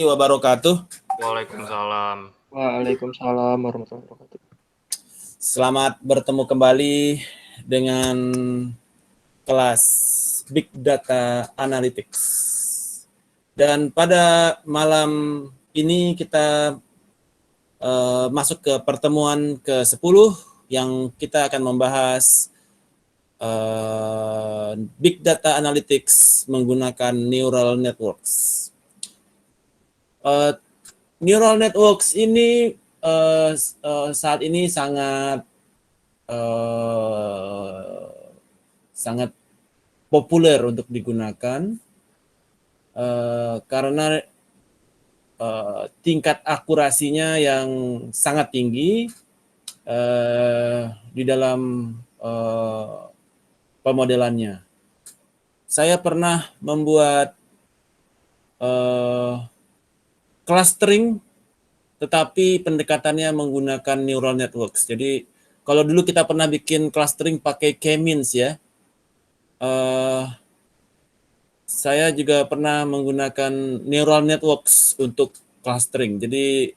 wabarakatuh. Waalaikumsalam. Waalaikumsalam warahmatullahi wabarakatuh. Selamat bertemu kembali dengan kelas Big Data Analytics. Dan pada malam ini kita masuk ke pertemuan ke-10 yang kita akan membahas Big Data Analytics menggunakan Neural Networks. Neural Networks ini saat ini sangat populer untuk digunakan karena tingkat akurasinya yang sangat tinggi di dalam pemodelannya. Saya pernah membuat clustering, tetapi pendekatannya menggunakan neural networks. Jadi kalau dulu kita pernah bikin clustering pakai K-means ya, saya juga pernah menggunakan neural networks untuk clustering. Jadi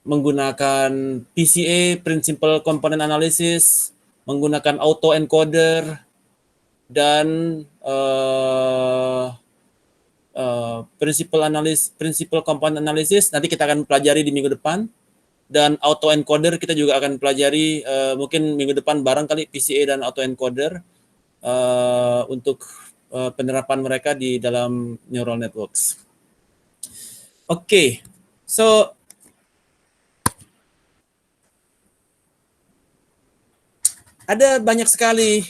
menggunakan PCA, Principal Component Analysis, menggunakan autoencoder, dan Principal Component Analysis nanti kita akan pelajari di minggu depan, dan autoencoder kita juga akan pelajari mungkin minggu depan bareng kali, PCA dan autoencoder untuk penerapan mereka di dalam neural networks. Oke, so ada banyak sekali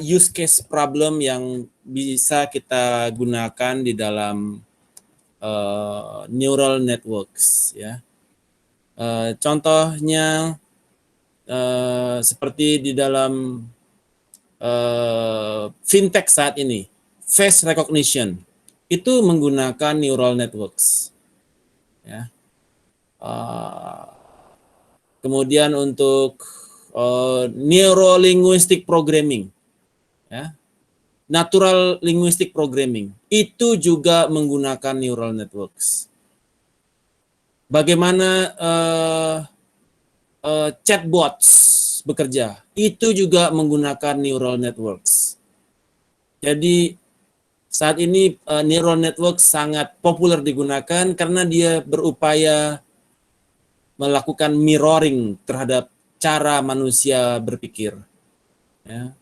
use case problem yang bisa kita gunakan di dalam neural networks ya. Contohnya seperti di dalam fintech saat ini, face recognition itu menggunakan neural networks ya. Kemudian untuk neurolinguistic programming ya, natural linguistic programming itu juga menggunakan neural networks. Bagaimana chatbots bekerja itu juga menggunakan neural networks. Jadi saat ini neural network sangat populer digunakan karena dia berupaya melakukan mirroring terhadap cara manusia berpikir ya,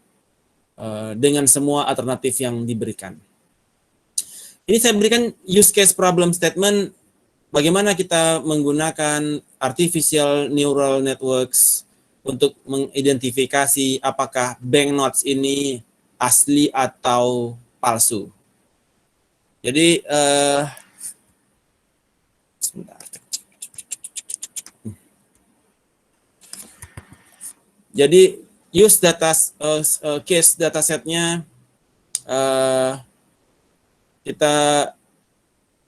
dengan semua alternatif yang diberikan. Ini saya berikan use case problem statement bagaimana kita menggunakan artificial neural networks untuk mengidentifikasi apakah banknotes ini asli atau palsu. Jadi sebentar. Jadi use data case datasetnya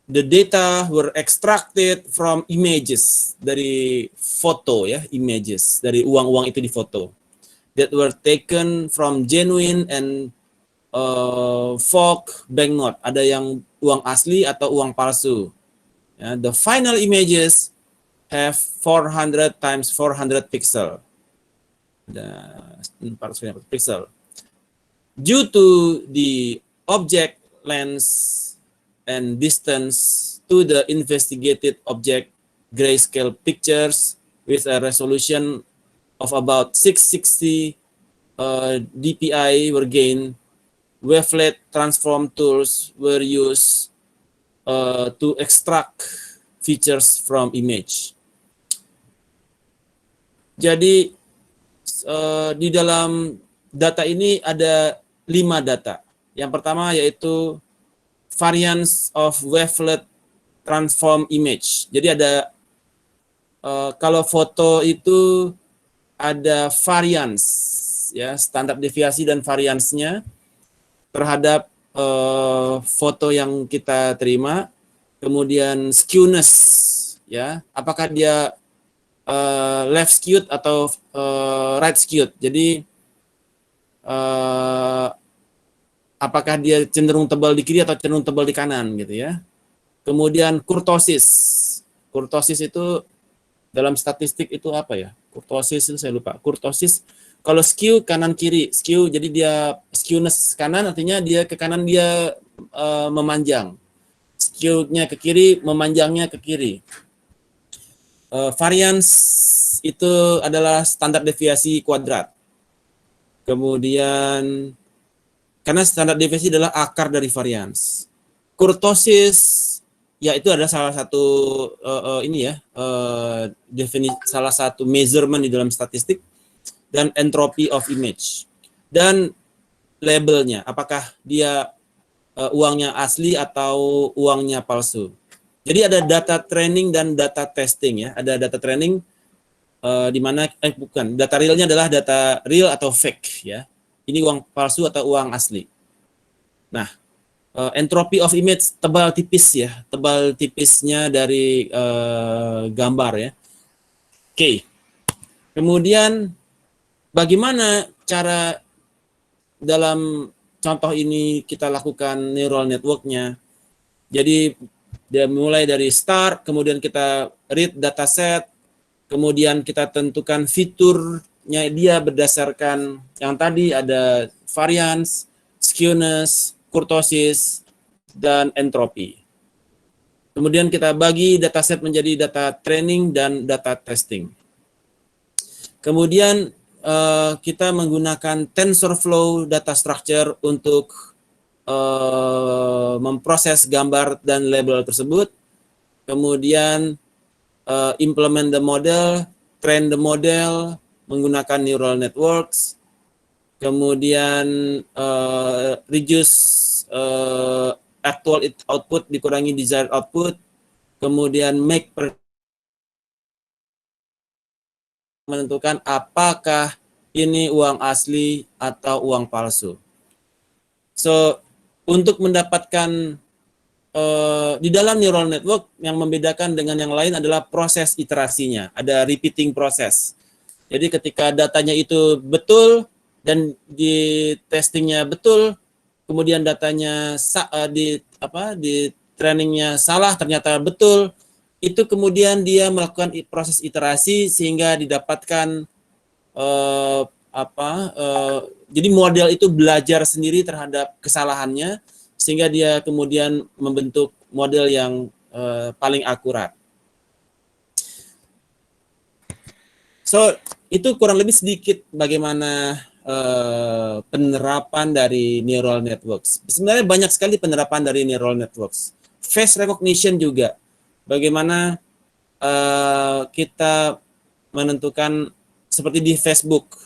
the data were extracted from images, dari foto ya, images dari uang-uang itu di foto that were taken from genuine and fake banknote, ada yang uang asli atau uang palsu ya. The final images have 400 times 400 pixel. Ada 400 pixel. Due to the object length and distance to the investigated object, grayscale pictures with a resolution of about 660 dpi were gained. Wavelet transform tools were used to extract features from image. Jadi di dalam data ini ada 5 data. Yang pertama yaitu variance of wavelet transform image. Jadi ada kalau foto itu ada variance ya, standar deviasi dan variance-nya terhadap foto yang kita terima. Kemudian skewness ya, apakah dia left skewed atau right skewed. Jadi apakah dia cenderung tebal di kiri atau cenderung tebal di kanan gitu ya. Kemudian kurtosis. Kurtosis itu dalam statistik itu apa ya? Kurtosis itu saya lupa. Kurtosis kalau skew kanan kiri, skew jadi dia skewness kanan artinya dia ke kanan dia memanjang. Skew-nya ke kiri, memanjangnya ke kiri. Variance itu adalah standar deviasi kuadrat. Kemudian karena standar deviasi adalah akar dari variance. Kurtosis ya itu adalah salah satu salah satu measurement di dalam statistik, dan entropy of image. Dan labelnya, apakah dia uangnya asli atau uangnya palsu. Jadi ada data training dan data testing ya. Ada data training di mana data realnya adalah data real atau fake ya. Ini uang palsu atau uang asli. Nah, entropy of image tebal tipis ya, tebal tipisnya dari gambar ya. Oke. Kemudian bagaimana cara dalam contoh ini kita lakukan neural network-nya. Jadi dia mulai dari start, kemudian kita read dataset, kemudian kita tentukan fiturnya dia berdasarkan yang tadi ada variance, skewness, kurtosis, dan entropi. Kemudian kita bagi dataset menjadi data training dan data testing. Kemudian kita menggunakan TensorFlow data structure untuk memproses gambar dan label tersebut. Kemudian implement the model, train the model menggunakan neural networks, kemudian reduce actual output dikurangi desired output, kemudian menentukan apakah ini uang asli atau uang palsu. So, untuk mendapatkan di dalam neural network yang membedakan dengan yang lain adalah proses iterasinya, ada repeating proses. Jadi ketika datanya itu betul dan di testingnya betul, kemudian datanya di trainingnya salah ternyata betul, itu kemudian dia melakukan proses iterasi sehingga didapatkan jadi model itu belajar sendiri terhadap kesalahannya, sehingga dia kemudian membentuk model yang paling akurat. So, itu kurang lebih sedikit bagaimana penerapan dari neural networks. Sebenarnya banyak sekali penerapan dari neural networks. Face recognition juga. Bagaimana kita menentukan seperti di Facebook.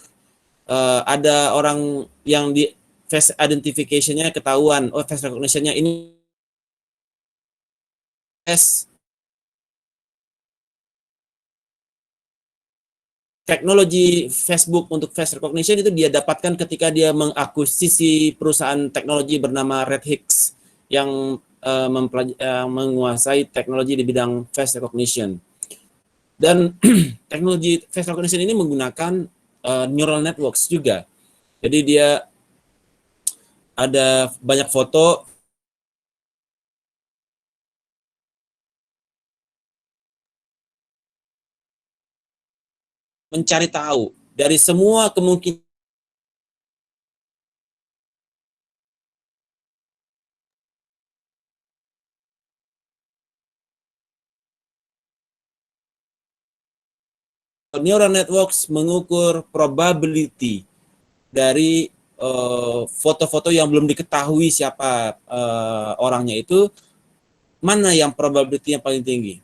Ada orang yang di face identification-nya ketahuan, oh face recognition-nya ini teknologi Facebook untuk face recognition itu dia dapatkan ketika dia mengakuisisi perusahaan teknologi bernama Red Hicks yang menguasai teknologi di bidang face recognition. Dan teknologi face recognition ini menggunakan neural networks juga. Jadi dia ada banyak foto mencari tahu dari semua kemungkinan neural networks mengukur probability dari foto-foto yang belum diketahui siapa orangnya itu, mana yang probability yang paling tinggi.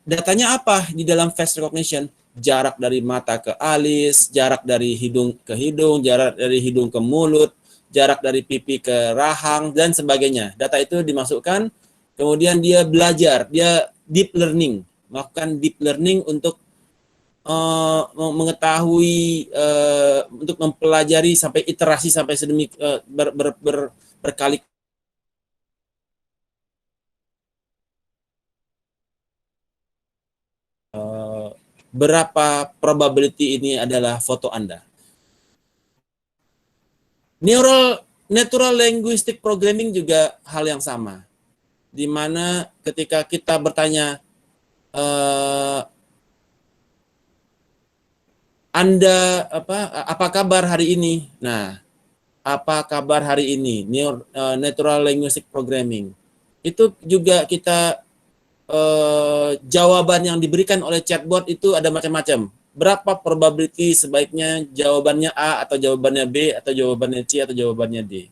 Datanya apa di dalam face recognition? Jarak dari mata ke alis, jarak dari hidung ke hidung, jarak dari hidung ke mulut, jarak dari pipi ke rahang, dan sebagainya. Data itu dimasukkan, kemudian dia belajar, dia deep learning, melakukan deep learning untuk mengetahui, untuk mempelajari sampai iterasi sampai sedemikian berkali berapa probability ini adalah foto Anda. Neural natural linguistic programming juga hal yang sama, di mana ketika kita bertanya, Anda apa kabar hari ini? Nah, apa kabar hari ini? Natural linguistic programming. Itu juga kita jawaban yang diberikan oleh chatbot itu ada macam-macam. Berapa probability sebaiknya jawabannya A atau jawabannya B atau jawabannya C atau jawabannya D?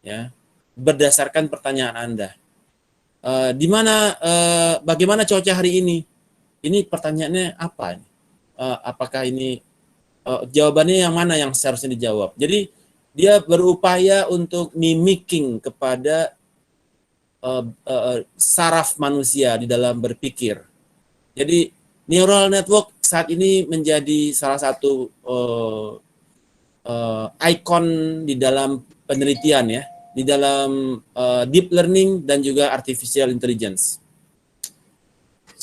Ya, berdasarkan pertanyaan Anda. Bagaimana cuaca hari ini? Ini pertanyaannya apa? Apakah ini jawabannya yang mana yang seharusnya dijawab? Jadi dia berupaya untuk mimicking kepada saraf manusia di dalam berpikir. Jadi neural network saat ini menjadi salah satu ikon di dalam penelitian ya, di dalam deep learning dan juga artificial intelligence.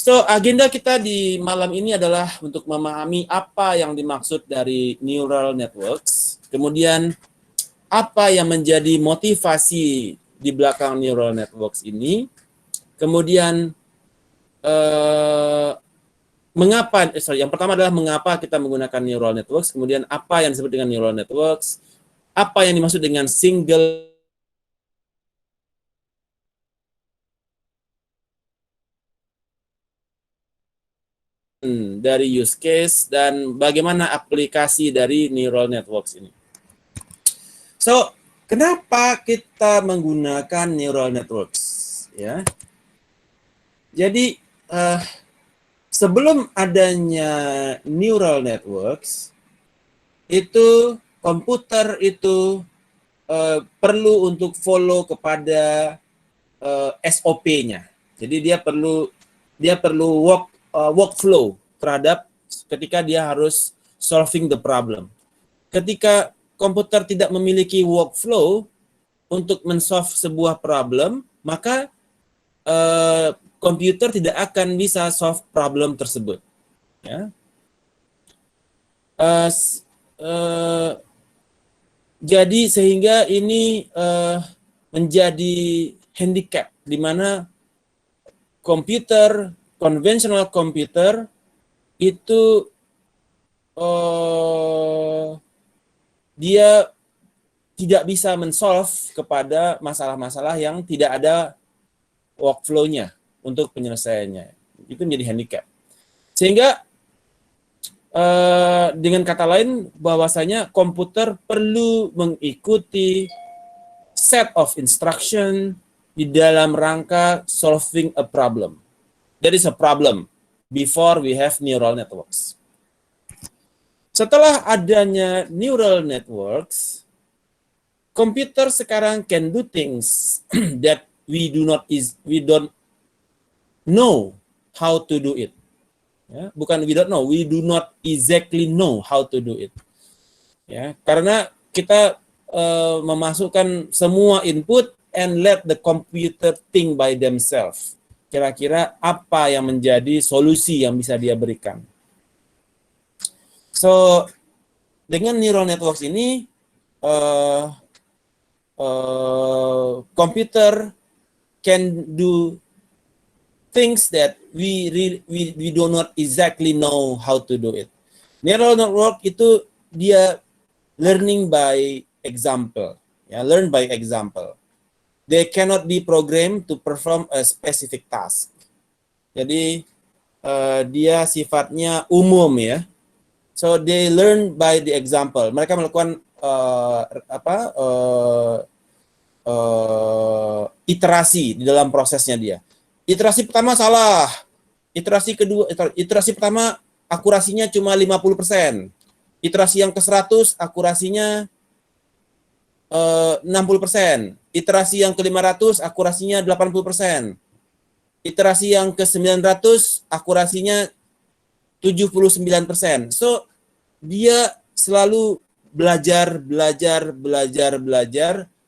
So, agenda kita di malam ini adalah untuk memahami apa yang dimaksud dari neural networks, kemudian apa yang menjadi motivasi di belakang neural networks ini, kemudian yang pertama adalah mengapa kita menggunakan neural networks, kemudian apa yang disebut dengan neural networks, apa yang dimaksud dengan single dari use case, dan bagaimana aplikasi dari neural networks ini. So, kenapa kita menggunakan neural networks? Ya, jadi sebelum adanya neural networks, itu komputer itu perlu untuk follow kepada SOP-nya. Jadi dia perlu workflow terhadap ketika dia harus solving the problem. Ketika komputer tidak memiliki workflow untuk men-solve sebuah problem, maka komputer tidak akan bisa solve problem tersebut. Ya. Jadi sehingga ini menjadi handicap, di mana konvensional komputer itu dia tidak bisa men-solve kepada masalah-masalah yang tidak ada workflow-nya untuk penyelesaiannya. Itu menjadi handicap. Sehingga dengan kata lain, bahwasanya komputer perlu mengikuti set of instruction di dalam rangka solving a problem. There is a problem before we have neural networks. Setelah adanya neural networks, komputer sekarang can do things that we don't know how to do it. Ya, bukan we don't know, we do not exactly know how to do it. Ya, karena kita memasukkan semua input and let the computer think by themselves. Kira-kira apa yang menjadi solusi yang bisa dia berikan. So, dengan neural networks ini, computer can do things that we do not exactly know how to do it. Neural network itu dia learning by example, ya, learn by example. They cannot be programmed to perform a specific task. Jadi dia sifatnya umum ya. So they learn by the example. Mereka melakukan iterasi di dalam prosesnya dia. Iterasi pertama salah. Iterasi pertama akurasinya cuma 50%. Iterasi yang ke-100 akurasinya 60%. Iterasi yang ke-500 akurasinya 80%. Iterasi yang ke-900 akurasinya 79%. So, dia selalu belajar,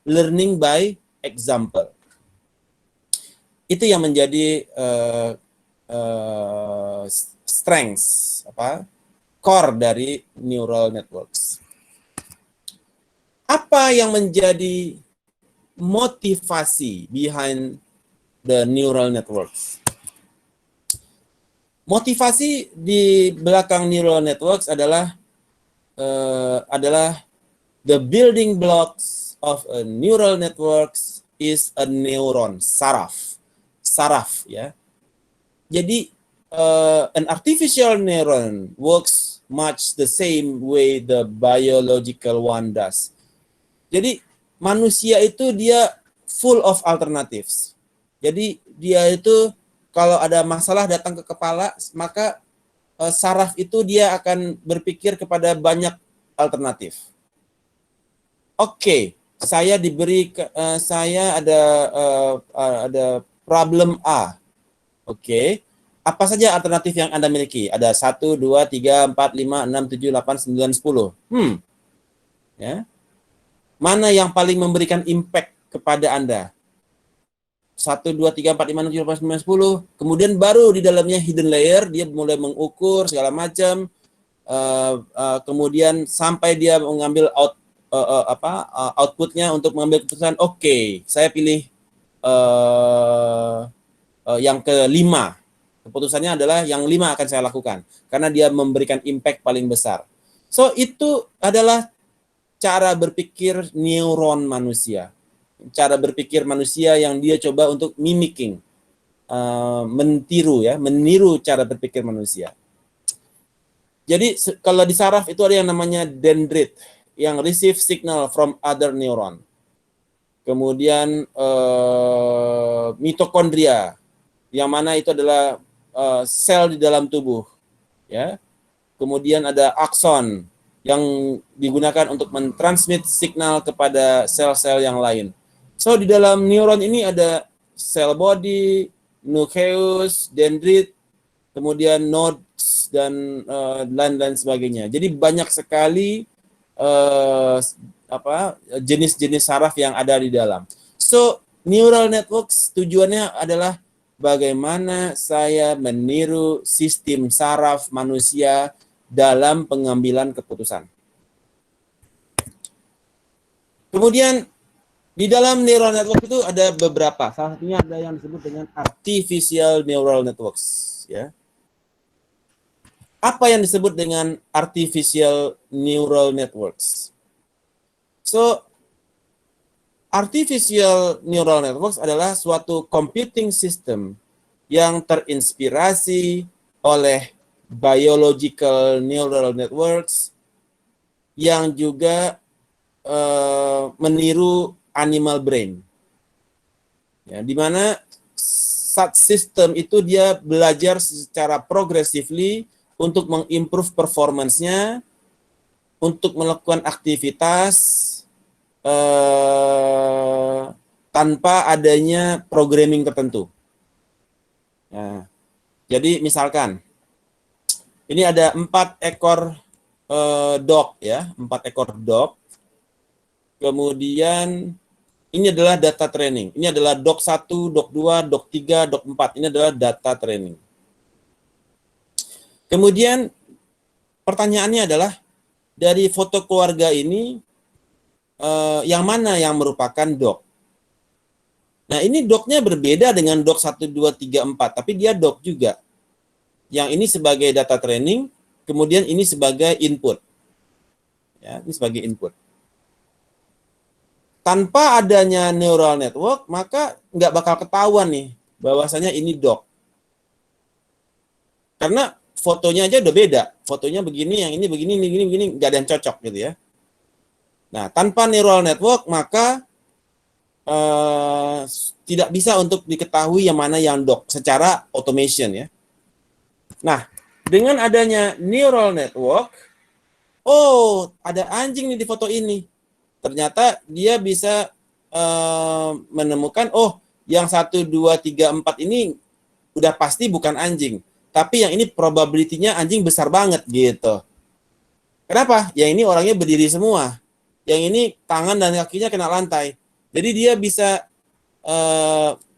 learning by example. Itu yang menjadi strengths, core dari neural networks. Apa yang menjadi motivasi behind the neural networks? Motivasi di belakang neural networks adalah the building blocks of a neural networks is a neuron, saraf. Saraf ya. Jadi an artificial neuron works much the same way the biological one does. Jadi manusia itu dia full of alternatives. Jadi dia itu kalau ada masalah datang ke kepala, maka saraf itu dia akan berpikir kepada banyak alternatif. Oke, saya diberi saya ada problem A. Oke. Apa saja alternatif yang Anda miliki? Ada 1, 2, 3, 4, 5, 6, 7, 8, 9, 10. Ya. Mana yang paling memberikan impact kepada Anda? 1, 2, 3, 4, 5, 6, 7, 8, 9, 10. Kemudian baru di dalamnya hidden layer, dia mulai mengukur segala macam. Kemudian sampai dia mengambil outputnya untuk mengambil keputusan. Oke, saya pilih yang kelima. Keputusannya adalah yang 5 akan saya lakukan karena dia memberikan impact paling besar. So itu adalah cara berpikir neuron manusia, cara berpikir manusia yang dia coba untuk mimicking, meniru cara berpikir manusia. Jadi kalau di saraf itu ada yang namanya dendrit yang receive signal from other neuron. Kemudian mitokondria yang mana itu adalah sel di dalam tubuh, ya. Kemudian ada akson yang digunakan untuk mentransmit signal kepada sel-sel yang lain. So di dalam neuron ini ada sel body, nucleus, dendrit, kemudian nodes dan lain-lain sebagainya. Jadi banyak sekali jenis-jenis saraf yang ada di dalam. So neural networks tujuannya adalah bagaimana saya meniru sistem saraf manusia dalam pengambilan keputusan. Kemudian di dalam neural network itu ada beberapa. Salah satunya ada yang disebut dengan artificial neural networks. Ya. Apa yang disebut dengan artificial neural networks? So, artificial neural networks adalah suatu computing system yang terinspirasi oleh biological neural networks yang juga meniru animal brain. Ya, di mana such system itu dia belajar secara progressively untuk mengimprove performance-nya, untuk melakukan aktivitas tanpa adanya programming tertentu. Nah, jadi misalkan ini ada 4 ekor dog ya, 4 ekor dog. Kemudian ini adalah data training. Ini adalah dog 1, dog 2, dog 3, dog 4. Ini adalah data training. Kemudian pertanyaannya adalah dari foto keluarga ini yang mana yang merupakan dog? Nah, ini dognya berbeda dengan dog 1, 2, 3, 4, tapi dia dog juga. Yang ini sebagai data training, kemudian ini sebagai input. Ya, ini sebagai input. Tanpa adanya neural network, maka nggak bakal ketahuan nih bahwasanya ini dog. Karena fotonya aja udah beda. Fotonya begini, yang ini begini, nggak ada yang cocok gitu ya. Nah, tanpa neural network maka tidak bisa untuk diketahui yang mana yang dog secara automation ya. Nah, dengan adanya neural network, oh ada anjing nih di foto ini. Ternyata dia bisa menemukan, oh yang 1, 2, 3, 4 ini udah pasti bukan anjing. Tapi yang ini probability-nya anjing besar banget gitu. Kenapa? Yang ini orangnya berdiri semua. Yang ini tangan dan kakinya kena lantai. Jadi dia bisa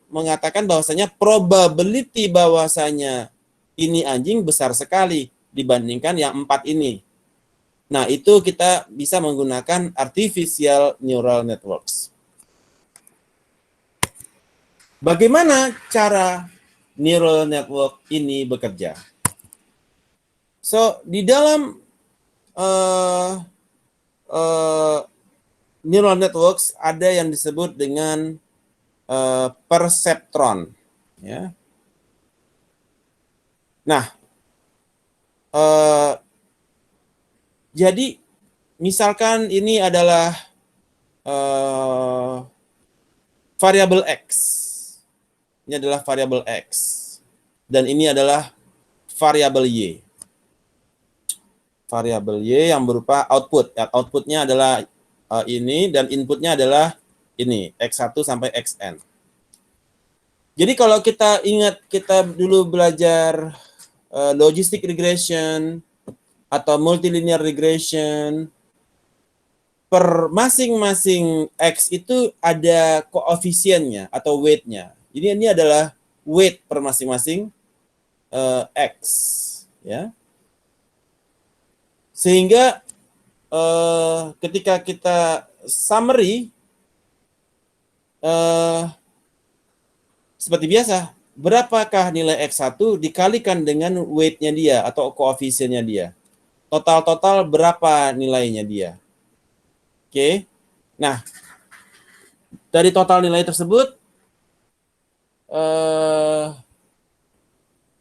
mengatakan bahwasanya probability bahwasanya ini anjing besar sekali dibandingkan yang 4 ini. Nah, itu kita bisa menggunakan artificial neural networks. Bagaimana cara neural network ini bekerja? So, di dalam neural networks ada yang disebut dengan perceptron. Ya. Nah, jadi misalkan ini adalah variabel X. Ini adalah variabel X. Dan ini adalah variabel Y. Variabel Y yang berupa output. Ya, outputnya adalah ini dan inputnya adalah ini, X1 sampai Xn. Jadi kalau kita ingat, kita dulu belajar logistic regression atau multilinear regression, per masing-masing X itu ada koefisiennya atau weight-nya. Jadi ini adalah weight per masing-masing X. Ya. Sehingga ketika kita summary, seperti biasa, berapakah nilai X1 dikalikan dengan weight-nya dia atau koefisiennya dia. Total-total berapa nilainya dia. Oke. Nah, dari total nilai tersebut,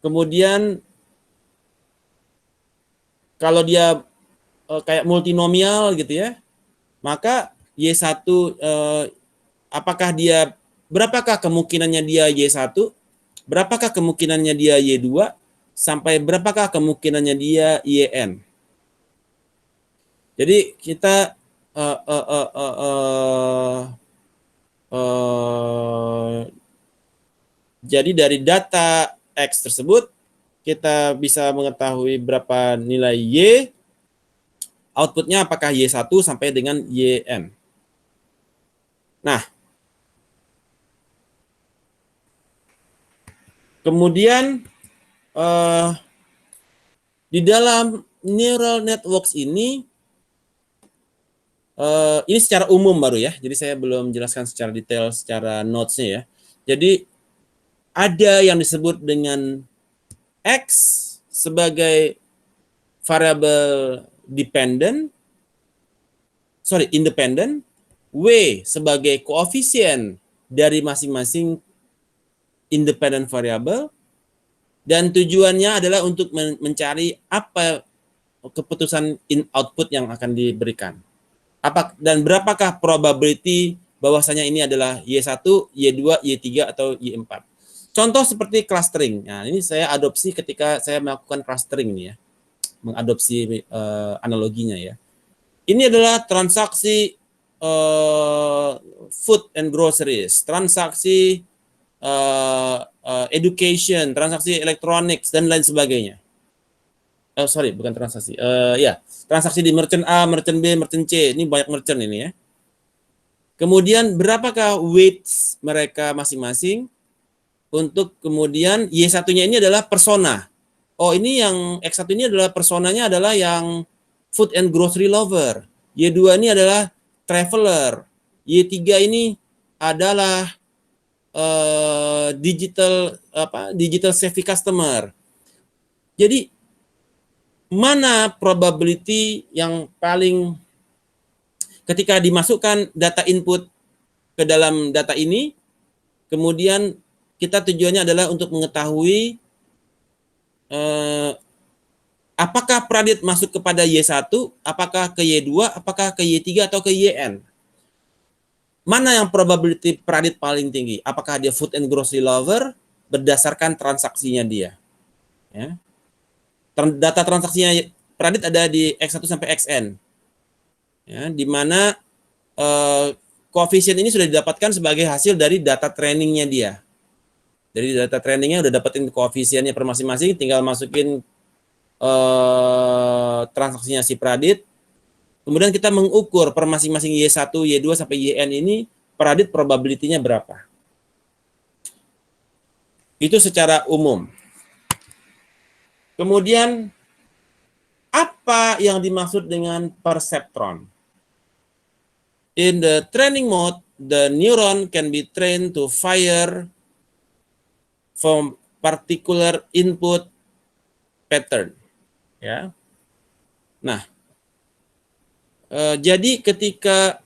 kemudian kalau dia kayak multinomial gitu ya, maka Y1 apakah dia, berapakah kemungkinannya dia Y1, berapakah kemungkinannya dia Y2, sampai berapakah kemungkinannya dia YN. Jadi kita jadi dari data X tersebut kita bisa mengetahui berapa nilai Y, outputnya apakah Y1 sampai dengan YN. Nah, kemudian di dalam neural networks ini secara umum baru ya, jadi saya belum jelaskan secara detail secara notes-nya ya. Jadi ada yang disebut dengan X sebagai variabel independent, W sebagai koefisien dari masing-masing independent variable, dan tujuannya adalah untuk mencari apa keputusan output yang akan diberikan. Dan berapakah probability bahwasanya ini adalah Y1, Y2, Y3 atau Y4. Contoh seperti clustering. Nah, ini saya adopsi ketika saya melakukan clustering ini ya. Mengadopsi analoginya ya. Ini adalah transaksi food and groceries, transaksi education, transaksi electronics dan lain sebagainya. Bukan transaksi. Transaksi di merchant A, merchant B, merchant C. Ini banyak merchant ini ya. Kemudian berapakah weights mereka masing-masing untuk kemudian Y1-nya ini adalah persona. Oh, ini yang X1 ini adalah personanya adalah yang food and grocery lover. Y2 ini adalah traveler. Y3 ini adalah digital savvy customer. Jadi mana probability yang paling ketika dimasukkan data input ke dalam data ini, kemudian kita tujuannya adalah untuk mengetahui apakah Pradit masuk kepada Y1, apakah ke Y2, apakah ke Y3 atau ke YN. Mana yang probability Pradit paling tinggi? Apakah dia food and grocery lover berdasarkan transaksinya dia? Ya. Data transaksinya Pradit ada di X1 sampai Xn. Ya, di mana koefisien ini sudah didapatkan sebagai hasil dari data trainingnya dia. Jadi data trainingnya udah dapetin koefisiennya per masing-masing, tinggal masukin transaksinya si Pradit. Kemudian kita mengukur per masing-masing Y1, Y2 sampai YN ini Pradit probability-nya berapa. Itu secara umum. Kemudian Apa yang dimaksud dengan perceptron? In the training mode, the neuron can be trained to fire from particular input pattern. Ya. Nah, jadi ketika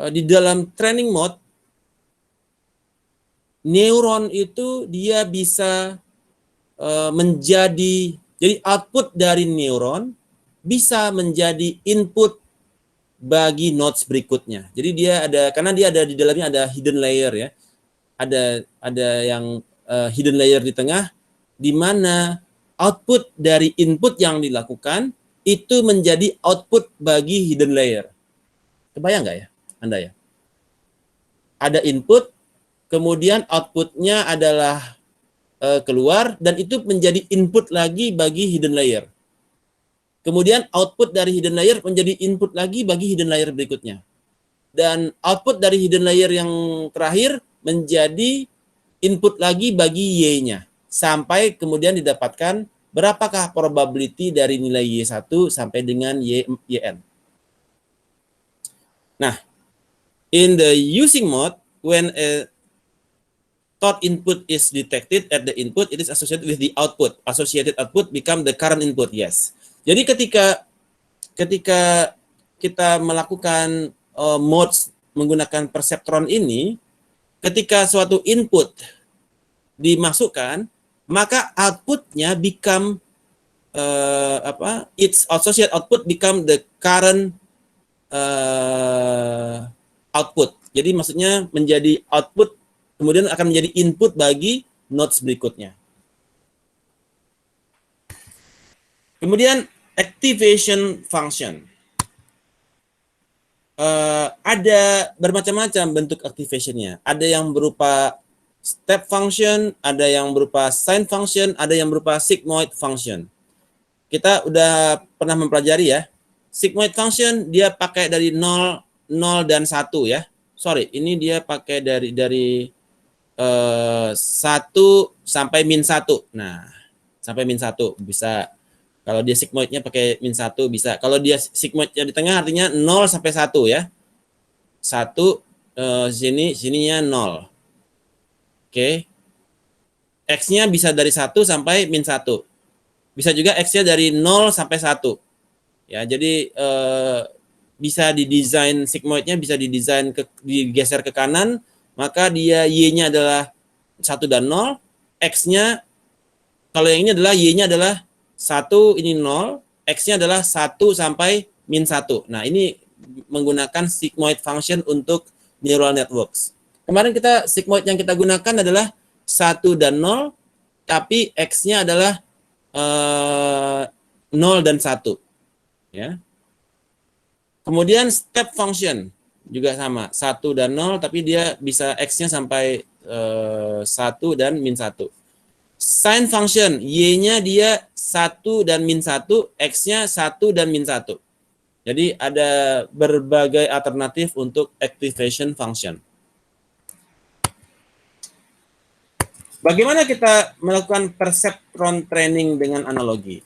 di dalam training mode, neuron itu dia bisa menjadi, jadi output dari neuron bisa menjadi input bagi nodes berikutnya. Jadi dia ada, karena dia ada di dalamnya ada hidden layer ya, ada yang hidden layer di tengah, di mana output dari input yang dilakukan itu menjadi output bagi hidden layer. Kebayang nggak ya Anda ya? Ada input, kemudian outputnya adalah keluar, dan itu menjadi input lagi bagi hidden layer. Kemudian output dari hidden layer menjadi input lagi bagi hidden layer berikutnya. Dan output dari hidden layer yang terakhir menjadi input lagi bagi Y-nya. Sampai kemudian didapatkan berapakah probability dari nilai Y1 sampai dengan YN. Nah, in the using mode, when a thought input is detected at the input, it is associated with the output. Associated output become the current input. Yes. Jadi ketika kita melakukan modes menggunakan perceptron ini, ketika suatu input dimasukkan, maka outputnya become its associated output become the current output. Jadi maksudnya menjadi output kemudian akan menjadi input bagi nodes berikutnya. Kemudian activation function. Ada bermacam-macam bentuk activation-nya. Ada yang berupa step function, ada yang berupa sign function, ada yang berupa sigmoid function. Kita udah pernah mempelajari ya. Sigmoid function dia pakai dari 0 dan 1 ya. Sorry, ini dia pakai dari 1 sampai min 1. Nah, sampai min 1 bisa. Kalau dia sigmoidnya pakai min 1 bisa. Kalau dia sigmoidnya di tengah artinya 0 sampai 1 ya. 1 sininya 0. Oke. X-nya bisa dari 1 sampai min 1. Bisa juga X-nya dari 0 sampai 1. Ya, jadi bisa didesain sigmoidnya bisa digeser ke kanan, maka dia Y-nya adalah 1 dan 0, X-nya kalau yang ini adalah Y-nya adalah 1, ini 0, X-nya adalah 1 sampai min 1. Nah, ini menggunakan sigmoid function untuk neural networks. Kemarin sigmoid yang kita gunakan adalah 1 dan 0, tapi X-nya adalah 0 dan 1. Ya. Kemudian step function juga sama, 1 dan 0, tapi dia bisa X-nya sampai 1 dan min 1. Sign function, Y-nya dia 1 dan min 1, X-nya 1 dan min 1. Jadi ada berbagai alternatif untuk activation function. Bagaimana kita melakukan perceptron training dengan analogi?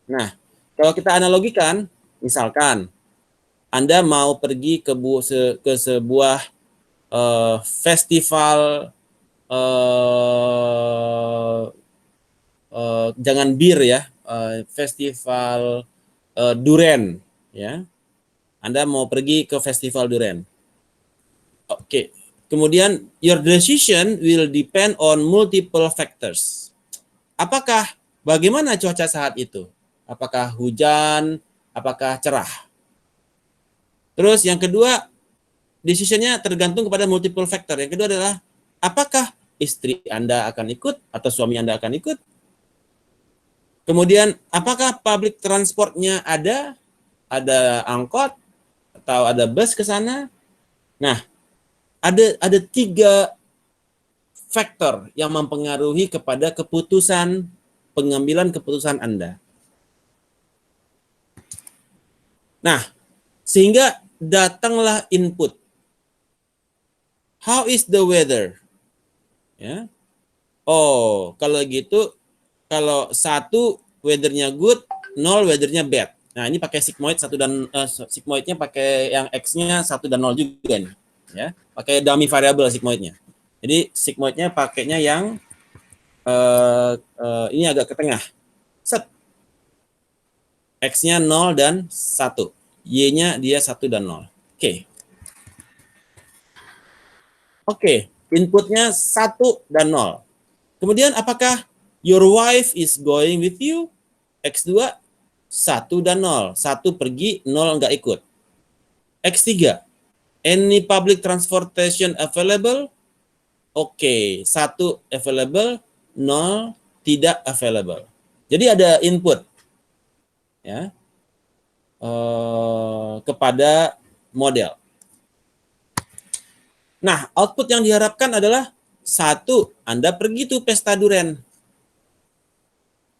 Nah, kalau kita analogikan, misalkan Anda mau pergi ke sebuah festival, jangan bir ya, festival durian ya. Anda mau pergi ke festival durian. Oke. Kemudian your decision will depend on multiple factors. Bagaimana cuaca saat itu? Apakah hujan? Apakah cerah? Terus yang kedua, decision-nya tergantung kepada multiple factor. Yang kedua adalah apakah istri Anda akan ikut atau suami Anda akan ikut? Kemudian apakah public transportnya ada angkot atau ada bus ke sana? Nah, ada 3 faktor yang mempengaruhi kepada pengambilan keputusan Anda. Nah, sehingga datanglah input. How is the weather? Ya. Oh, kalau kalau 1 weathernya good, 0 weathernya bad. Nah, ini pakai sigmoid 1 dan sigmoidnya pakai yang X-nya 1 dan 0 juga nih, ya. Pakai dummy variable sigmoidnya. Jadi sigmoidnya pakainya yang ini agak ke tengah. Set. X-nya 0 dan 1. Y-nya dia 1 dan 0. Oke, inputnya 1 dan 0. Kemudian apakah your wife is going with you? X2 1 dan 0. 1 pergi, 0 nggak ikut. X3, any public transportation available? Oke, 1 available, 0 tidak available. Jadi ada input ya kepada model. Nah, output yang diharapkan adalah 1, Anda pergi tuh pesta duren.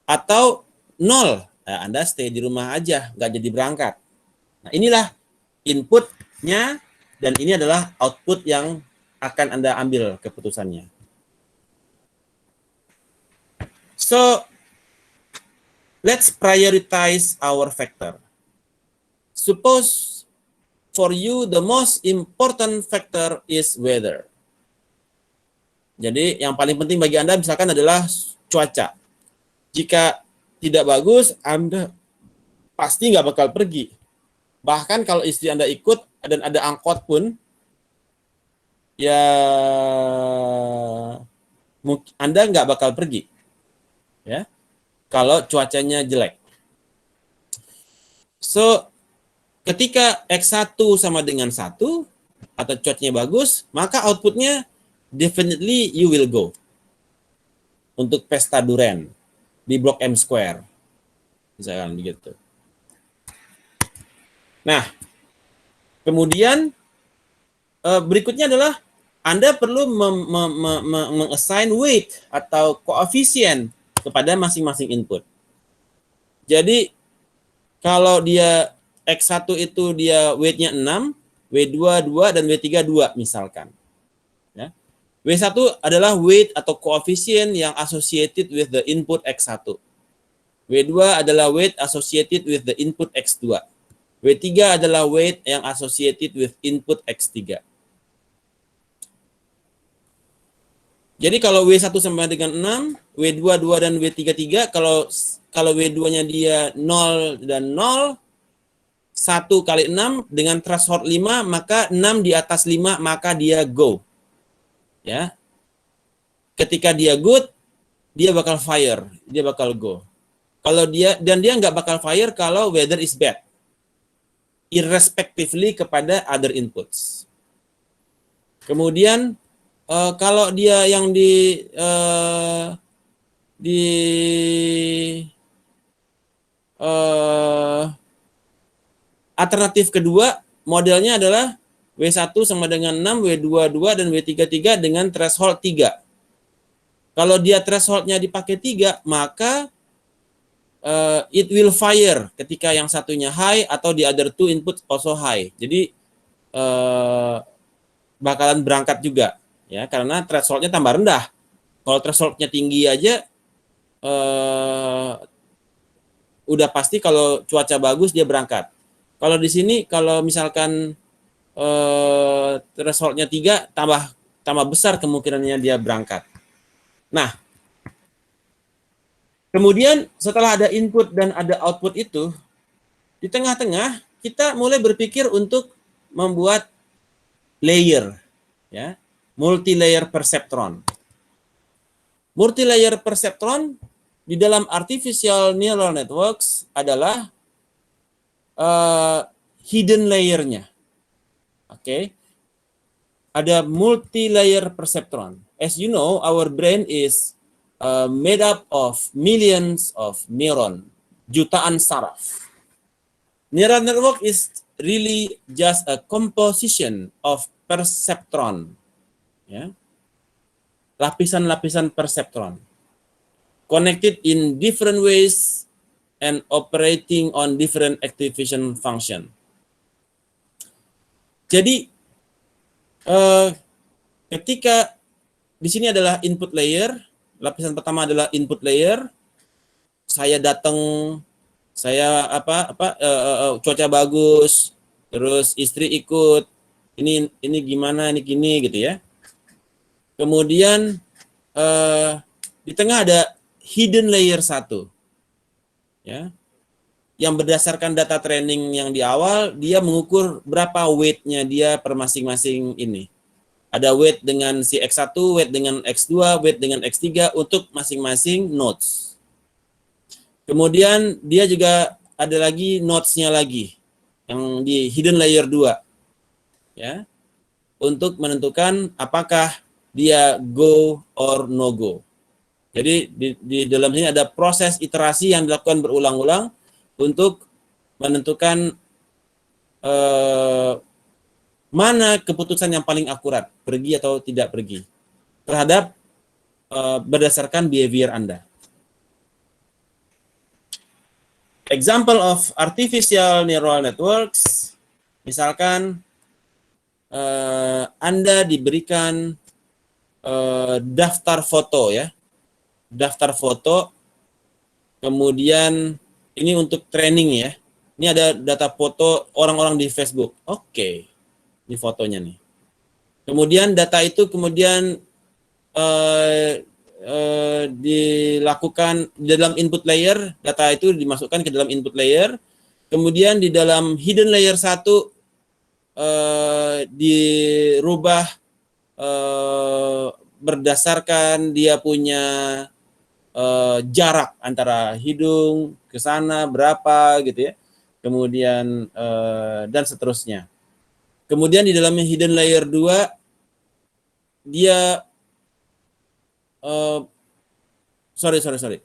Atau 0, Anda stay di rumah aja, nggak jadi berangkat. Nah, inilah inputnya, dan ini adalah output yang akan Anda ambil keputusannya. So, let's prioritize our factor. Suppose for you the most important factor is weather. Jadi yang paling penting bagi Anda misalkan adalah cuaca. Jika tidak bagus, Anda pasti nggak bakal pergi. Bahkan kalau istri Anda ikut dan ada angkot pun, ya Anda nggak bakal pergi. Ya, kalau cuacanya jelek. So, ketika X1 sama dengan 1, atau cuacanya bagus, maka outputnya definitely you will go. Untuk pesta duren di Blok M Square. Misalkan begitu. Nah, kemudian berikutnya adalah Anda perlu meng-assign weight atau koefisien kepada masing-masing input. Jadi, kalau dia X1 itu dia weight-nya 6, W2 2, dan W3 2 misalkan. Ya. W1 adalah weight atau koefisien yang associated with the input X1. W2 adalah weight associated with the input X2. W3 adalah weight yang associated with input X3. Jadi kalau W1 sama dengan 6, W2 2 dan W3 3, kalau W2-nya dia 0 dan 0, 1 kali 6 dengan threshold 5, maka 6 di atas 5, maka dia go. Ya. Ketika dia good, dia bakal fire, dia bakal go. Kalau dia nggak bakal fire kalau weather is bad. Irrespectively kepada other inputs. Kemudian kalau dia yang alternatif kedua, modelnya adalah W1 sama dengan 6, W2 2, dan W3 3 dengan threshold 3. Kalau dia thresholdnya dipakai 3, maka it will fire ketika yang satunya high atau the other two input also high. Jadi bakalan berangkat juga, ya, karena thresholdnya tambah rendah. Kalau thresholdnya tinggi aja, udah pasti kalau cuaca bagus dia berangkat. Kalau di sini, kalau misalkan thresholdnya 3, tambah besar kemungkinannya dia berangkat. Nah, kemudian setelah ada input dan ada output itu, di tengah-tengah kita mulai berpikir untuk membuat layer, ya, multi-layer perceptron. Multi-layer perceptron di dalam artificial neural networks adalah hidden layer-nya. Oke. Ada multi-layer perceptron. As you know, our brain is made up of millions of neuron, jutaan saraf. Neural network is really just a composition of perceptron. Ya. Lapisan-lapisan perceptron. Connected in different ways and operating on different activation function. Jadi ketika di sini adalah input layer, lapisan pertama adalah input layer, saya datang, saya cuaca bagus, terus istri ikut, ini gimana, ini gini gitu ya. Kemudian di tengah ada hidden layer 1, ya, yang berdasarkan data training yang di awal, dia mengukur berapa weight-nya dia per masing-masing ini. Ada weight dengan si X1, weight dengan X2, weight dengan X3 untuk masing-masing nodes. Kemudian dia juga ada lagi nodes-nya lagi yang di hidden layer 2. Ya. Untuk menentukan apakah dia go or no go. Jadi di dalam sini ada proses iterasi yang dilakukan berulang-ulang untuk menentukan mana keputusan yang paling akurat, pergi atau tidak pergi, terhadap berdasarkan behavior Anda. Example of artificial neural networks, misalkan Anda diberikan daftar foto, ya, daftar foto, kemudian ini untuk training, ya. Ini ada data foto orang-orang di Facebook. Oke. Ini fotonya nih. Kemudian data itu kemudian dilakukan di dalam input layer, data itu dimasukkan ke dalam input layer. Kemudian di dalam hidden layer 1 dirubah berdasarkan dia punya jarak antara hidung ke sana berapa gitu ya. Kemudian dan seterusnya. Kemudian di dalam hidden layer 2 dia sorry.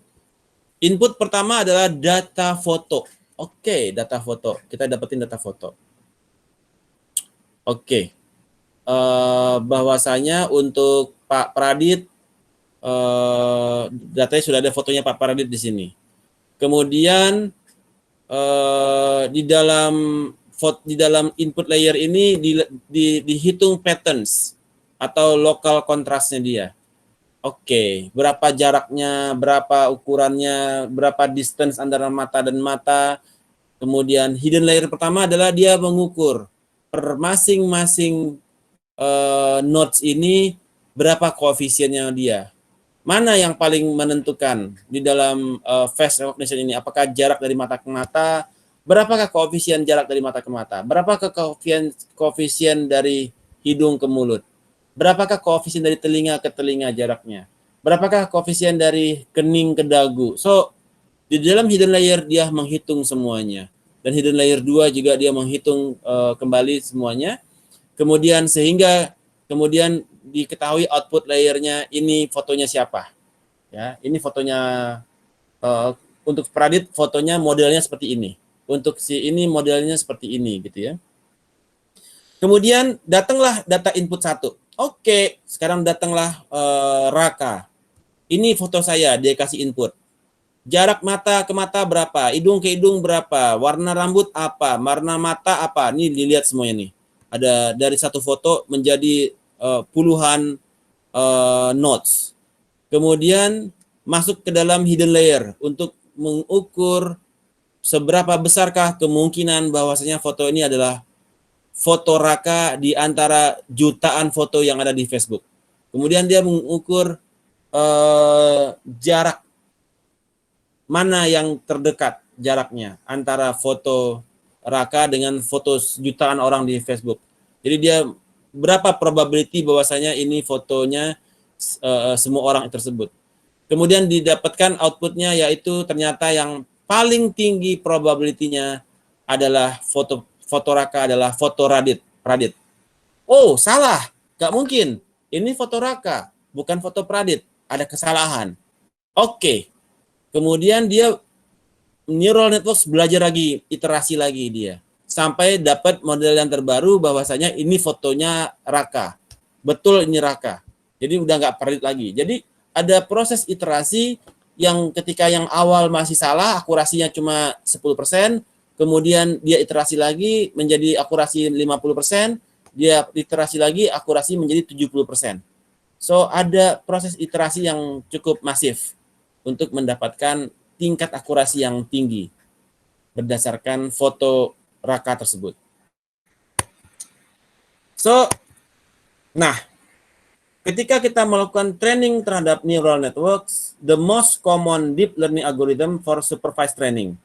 Input pertama adalah data foto. Oke, data foto. Kita dapetin data foto. Oke. Bahwasanya untuk Pak Pradit datanya sudah ada fotonya Pak Pradit di sini. Kemudian di dalam input layer ini dihitung patterns atau local contrastnya dia. Oke, berapa jaraknya, berapa ukurannya, berapa distance antara mata dan mata. Kemudian hidden layer pertama adalah dia mengukur per masing-masing nodes ini berapa koefisiennya dia. Mana yang paling menentukan di dalam face recognition ini? Apakah jarak dari mata ke mata? Berapakah koefisien jarak dari mata ke mata? Berapakah koefisien dari hidung ke mulut? Berapakah koefisien dari telinga ke telinga jaraknya? Berapakah koefisien dari kening ke dagu? So, di dalam hidden layer dia menghitung semuanya. Dan hidden layer 2 juga dia menghitung kembali semuanya. Kemudian sehingga kemudian diketahui output layernya ini fotonya siapa. Ya, ini fotonya untuk Pradit fotonya modelnya seperti ini. Untuk si ini modelnya seperti ini gitu ya. Kemudian datanglah data input 1. Oke, sekarang datanglah Raka. Ini foto saya, dia kasih input. Jarak mata ke mata berapa? Hidung ke hidung berapa? Warna rambut apa? Warna mata apa? Ini dilihat semuanya nih. Ada dari satu foto menjadi puluhan nodes. Kemudian masuk ke dalam hidden layer untuk mengukur seberapa besarkah kemungkinan bahwasanya foto ini adalah foto Raka di antara jutaan foto yang ada di Facebook. Kemudian dia mengukur jarak mana yang terdekat jaraknya antara foto Raka dengan foto jutaan orang di Facebook. Jadi dia berapa probability bahwasanya ini fotonya semua orang tersebut. Kemudian didapatkan outputnya yaitu ternyata yang paling tinggi probability-nya adalah foto Raka adalah foto Pradit. Oh, salah. Gak mungkin. Ini foto Raka, bukan foto Pradit. Ada kesalahan. Oke. Kemudian dia neural network belajar lagi, iterasi lagi dia. Sampai dapat model yang terbaru bahwasanya ini fotonya Raka. Betul ini Raka. Jadi udah nggak Pradit lagi. Jadi ada proses iterasi yang ketika yang awal masih salah, akurasinya cuma 10%, kemudian dia iterasi lagi menjadi akurasi 50%, dia iterasi lagi akurasi menjadi 70%. So, ada proses iterasi yang cukup masif untuk mendapatkan tingkat akurasi yang tinggi berdasarkan foto raka tersebut. Nah, ketika kita melakukan training terhadap neural networks, the most common deep learning algorithm for supervised training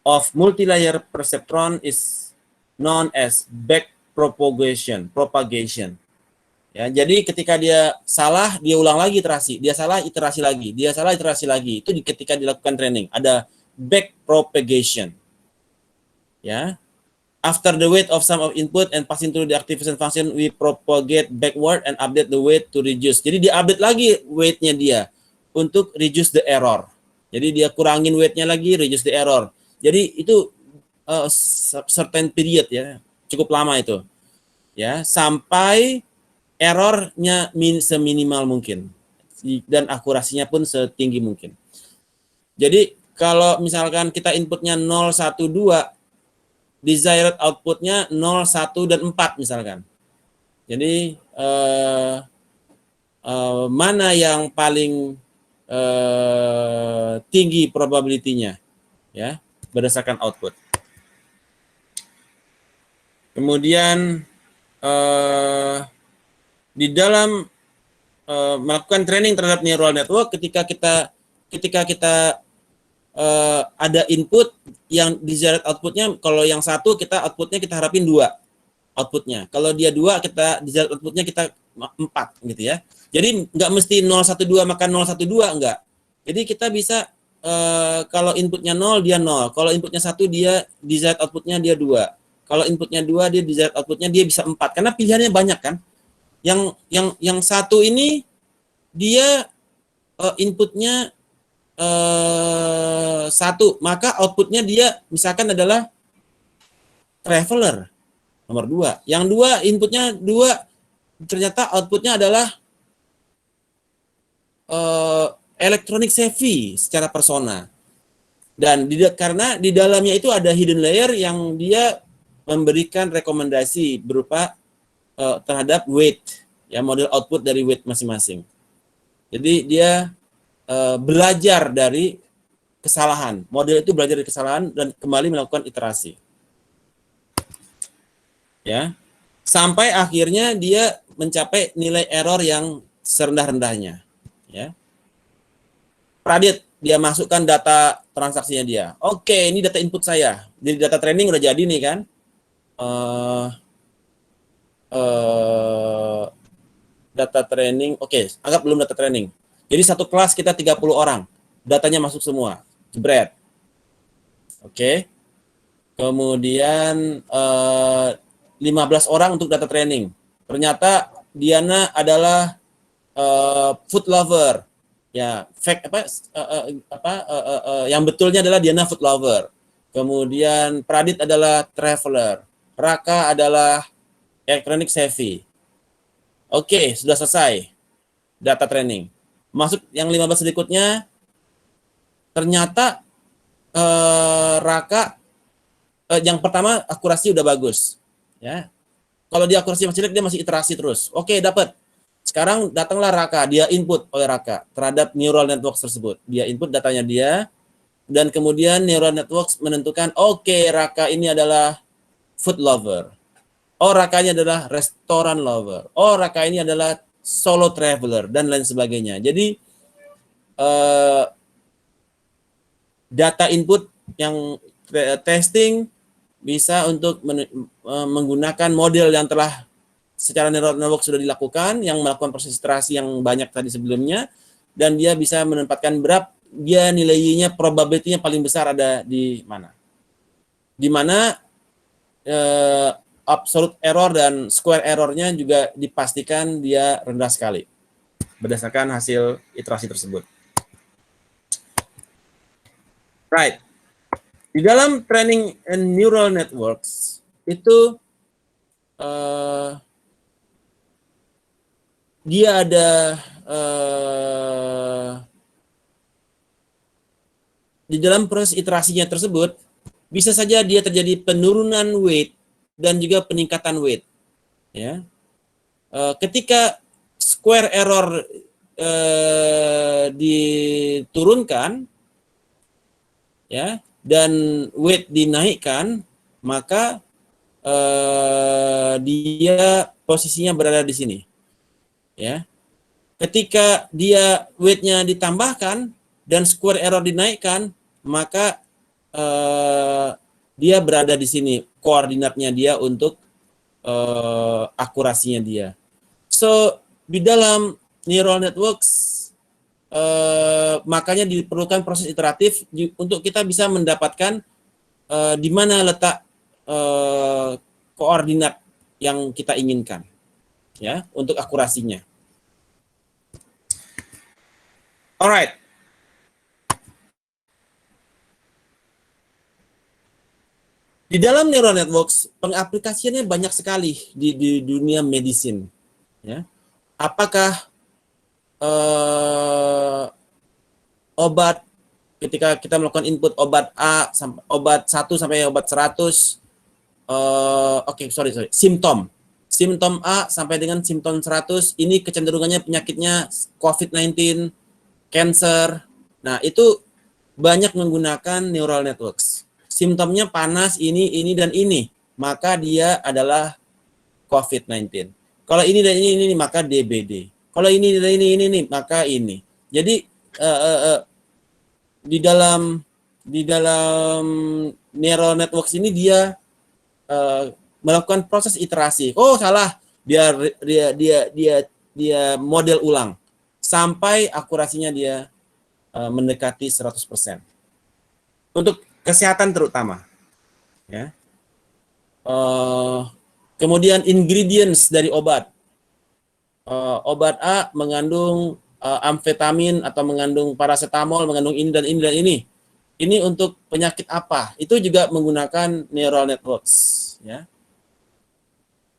of multi-layer perceptron is known as backpropagation. Ya, jadi ketika dia salah, dia ulang lagi iterasi, dia salah iterasi lagi, dia salah iterasi lagi. Itu ketika dilakukan training, ada backpropagation. Ya. After the weight of some of input and passing through the activation function, we propagate backward and update the weight to reduce. Jadi dia update lagi weight-nya dia untuk reduce the error. Jadi dia kurangin weight-nya lagi, reduce the error. Jadi itu certain period ya, cukup lama itu. Ya, sampai errornya seminimal mungkin dan akurasinya pun setinggi mungkin. Jadi kalau misalkan kita inputnya 0, 1, 2, desired outputnya 0, 1, dan 4 misalkan. Jadi mana yang paling tinggi probability-nya ya berdasarkan output. Kemudian di dalam melakukan training terhadap neural network, ketika kita ada input yang desired outputnya, kalau yang satu kita outputnya kita harapin 2 outputnya. Kalau dia 2, kita desired outputnya kita 4 gitu ya. Jadi nggak mesti 012 maka 012 enggak. Jadi kita bisa kalau inputnya 0 dia 0, kalau inputnya 1 dia desired outputnya dia 2. Kalau inputnya 2 dia desired outputnya dia bisa 4 karena pilihannya banyak kan. Yang satu ini dia inputnya 1, maka outputnya dia misalkan adalah traveler nomor 2. Yang 2 inputnya 2 ternyata outputnya adalah electronic savvy secara persona. Dan karena di dalamnya itu ada hidden layer yang dia memberikan rekomendasi berupa terhadap weight ya, model output dari weight masing-masing. Jadi dia belajar dari kesalahan. Model itu belajar dari kesalahan dan kembali melakukan iterasi. Ya. Sampai akhirnya dia mencapai nilai error yang serendah-rendahnya, ya. Pradit, dia masukkan data transaksinya dia. Oke, ini data input saya. Jadi data training udah jadi nih kan. Data training, oke, anggap belum data training. Jadi satu kelas kita 30 orang. Datanya masuk semua. Jebret. Oke. Kemudian 15 orang untuk data training. Ternyata Diana adalah food lover. Ya, fact yang betulnya adalah Diana food lover. Kemudian Pradit adalah traveler. Raka adalah electronic savvy. Oke, sudah selesai data training. Masuk yang 15 berikutnya, ternyata Raka yang pertama akurasi udah bagus, ya. Kalau dia akurasi masih jelek, dia masih iterasi terus. Oke, dapat. Sekarang datanglah Raka, dia input oleh Raka terhadap neural network tersebut. Dia input datanya dia, dan kemudian neural network menentukan, oke, Raka ini adalah food lover. Oh, Raka ini adalah restoran lover. Oh, Raka ini adalah solo traveler dan lain sebagainya. Jadi data input yang testing bisa untuk menggunakan model yang telah secara neural network sudah dilakukan, yang melakukan proses iterasi yang banyak tadi sebelumnya, dan dia bisa menempatkan berapa dia nilainya, probability-nya paling besar ada di mana. Di mana absolute error dan square error-nya juga dipastikan dia rendah sekali berdasarkan hasil iterasi tersebut. Right. Di dalam training neural networks itu dia ada di dalam proses iterasinya tersebut bisa saja dia terjadi penurunan weight dan juga peningkatan weight, ya. Ketika square error diturunkan, ya, dan weight dinaikkan, maka dia posisinya berada di sini, ya. Ketika dia weight-nya ditambahkan dan square error dinaikkan, maka dia berada di sini, koordinatnya dia untuk akurasinya dia. So, di dalam neural networks, makanya diperlukan proses iteratif untuk kita bisa mendapatkan di mana letak koordinat yang kita inginkan, ya, untuk akurasinya. Alright. Di dalam neural networks, pengaplikasiannya banyak sekali di dunia medicine. Ya. Apakah obat, ketika kita melakukan input obat A, obat 1 sampai obat 100, simptom A sampai dengan simptom 100, ini kecenderungannya penyakitnya COVID-19, cancer. Nah, itu banyak menggunakan neural networks. Simptomnya panas, ini, dan ini. Maka dia adalah COVID-19. Kalau ini dan ini, maka DBD. Kalau ini dan ini, maka ini. Jadi, di dalam neural networks ini dia melakukan proses iterasi. Oh, salah. Dia model ulang sampai akurasinya dia mendekati 100%. Untuk kesehatan terutama, ya. Kemudian ingredients dari obat. Obat A mengandung amfetamin atau mengandung paracetamol, mengandung ini dan ini dan ini. Ini untuk penyakit apa? Itu juga menggunakan neural networks, ya.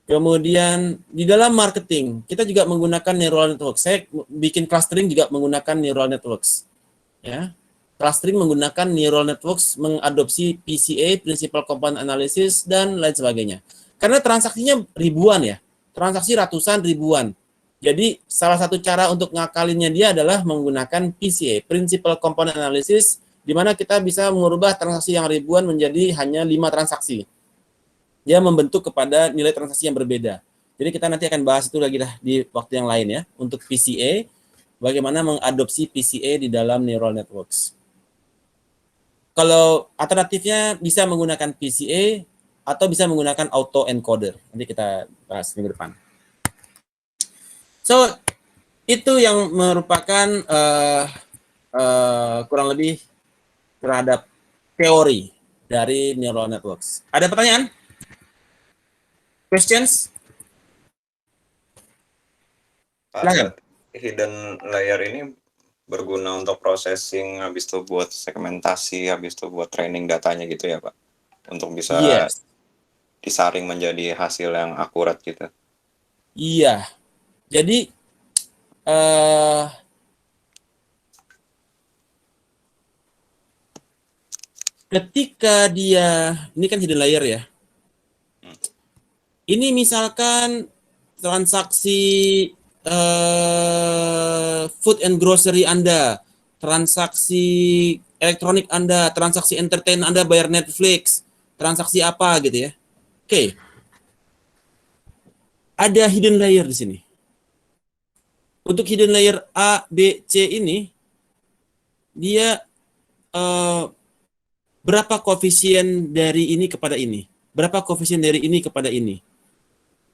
Kemudian di dalam marketing kita juga menggunakan neural networks. Saya bikin clustering juga menggunakan neural networks, ya. Clustering menggunakan neural networks, mengadopsi PCA, Principal Component Analysis, dan lain sebagainya. Karena transaksinya ribuan, ya. Transaksi ratusan, ribuan. Jadi, salah satu cara untuk ngakalinnya dia adalah menggunakan PCA, Principal Component Analysis, di mana kita bisa mengubah transaksi yang ribuan menjadi hanya 5 transaksi. Dia membentuk kepada nilai transaksi yang berbeda. Jadi, kita nanti akan bahas itu lagi di waktu yang lain, ya. Untuk PCA, bagaimana mengadopsi PCA di dalam neural networks. Kalau alternatifnya bisa menggunakan PCA atau bisa menggunakan autoencoder. Nanti kita bahas minggu depan. So, itu yang merupakan kurang lebih terhadap teori dari neural networks. Ada pertanyaan? Questions? Pak, hidden layer ini berguna untuk processing, habis itu buat segmentasi, habis itu buat training datanya gitu ya, Pak? Untuk bisa disaring menjadi hasil yang akurat gitu. Iya. Jadi ketika dia, ini kan hidden layer ya. Ini misalkan transaksi food and grocery Anda, transaksi elektronik Anda, transaksi entertain Anda bayar Netflix, transaksi apa gitu ya. Oke. Ada hidden layer di sini. Untuk hidden layer A, B, C ini, dia berapa koefisien dari ini kepada ini? Berapa koefisien dari ini kepada ini?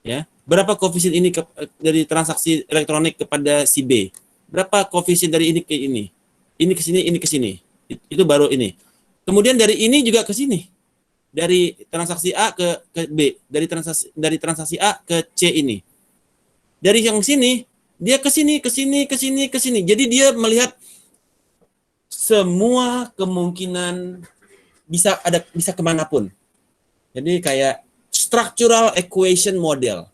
Ya, berapa koefisien ini dari transaksi elektronik kepada si B? Berapa koefisien dari ini ke ini? Ini ke sini, ini ke sini. Itu baru ini. Kemudian dari ini juga ke sini. Dari transaksi A ke B, dari transaksi A ke C ini. Dari yang sini, dia ke sini, ke sini, ke sini, ke sini. Jadi dia melihat semua kemungkinan bisa kemanapun. Jadi kayak structural equation model.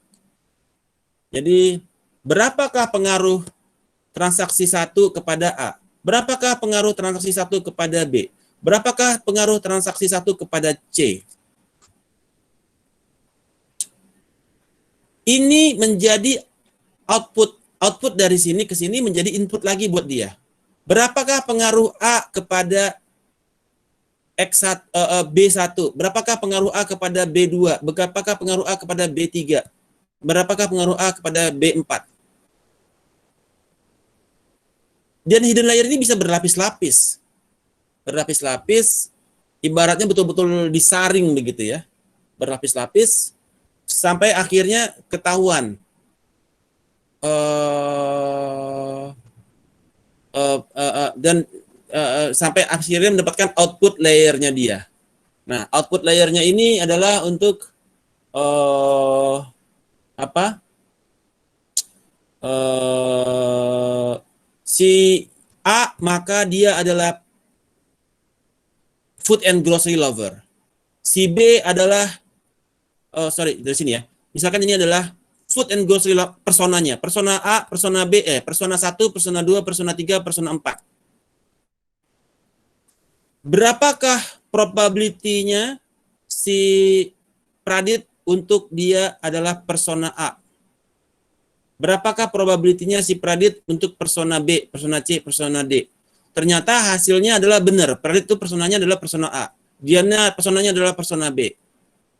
Jadi berapakah pengaruh transaksi 1 kepada A? Berapakah pengaruh transaksi 1 kepada B? Berapakah pengaruh transaksi 1 kepada C? Ini menjadi output dari sini ke sini menjadi input lagi buat dia. Berapakah pengaruh A kepada X1, B1, berapakah pengaruh A kepada B2, berapakah pengaruh A kepada B3, berapakah pengaruh A kepada B4. Dan hidden layer ini bisa berlapis-lapis. Berlapis-lapis, ibaratnya betul-betul disaring begitu ya. Berlapis-lapis, sampai akhirnya ketahuan. Dan sampai akhirnya mendapatkan output layernya dia. Nah, output layernya ini adalah untuk si A, maka dia adalah food and grocery lover. Si B adalah dari sini ya. Misalkan ini adalah food and grocery personanya. Persona A, persona B, persona 1, persona 2, persona 3, persona 4. Berapakah probability-nya si Pradit untuk dia adalah persona A? Berapakah probability-nya si Pradit untuk persona B, persona C, persona D? Ternyata hasilnya adalah benar. Pradit itu personanya adalah persona A. Diana personanya adalah persona B.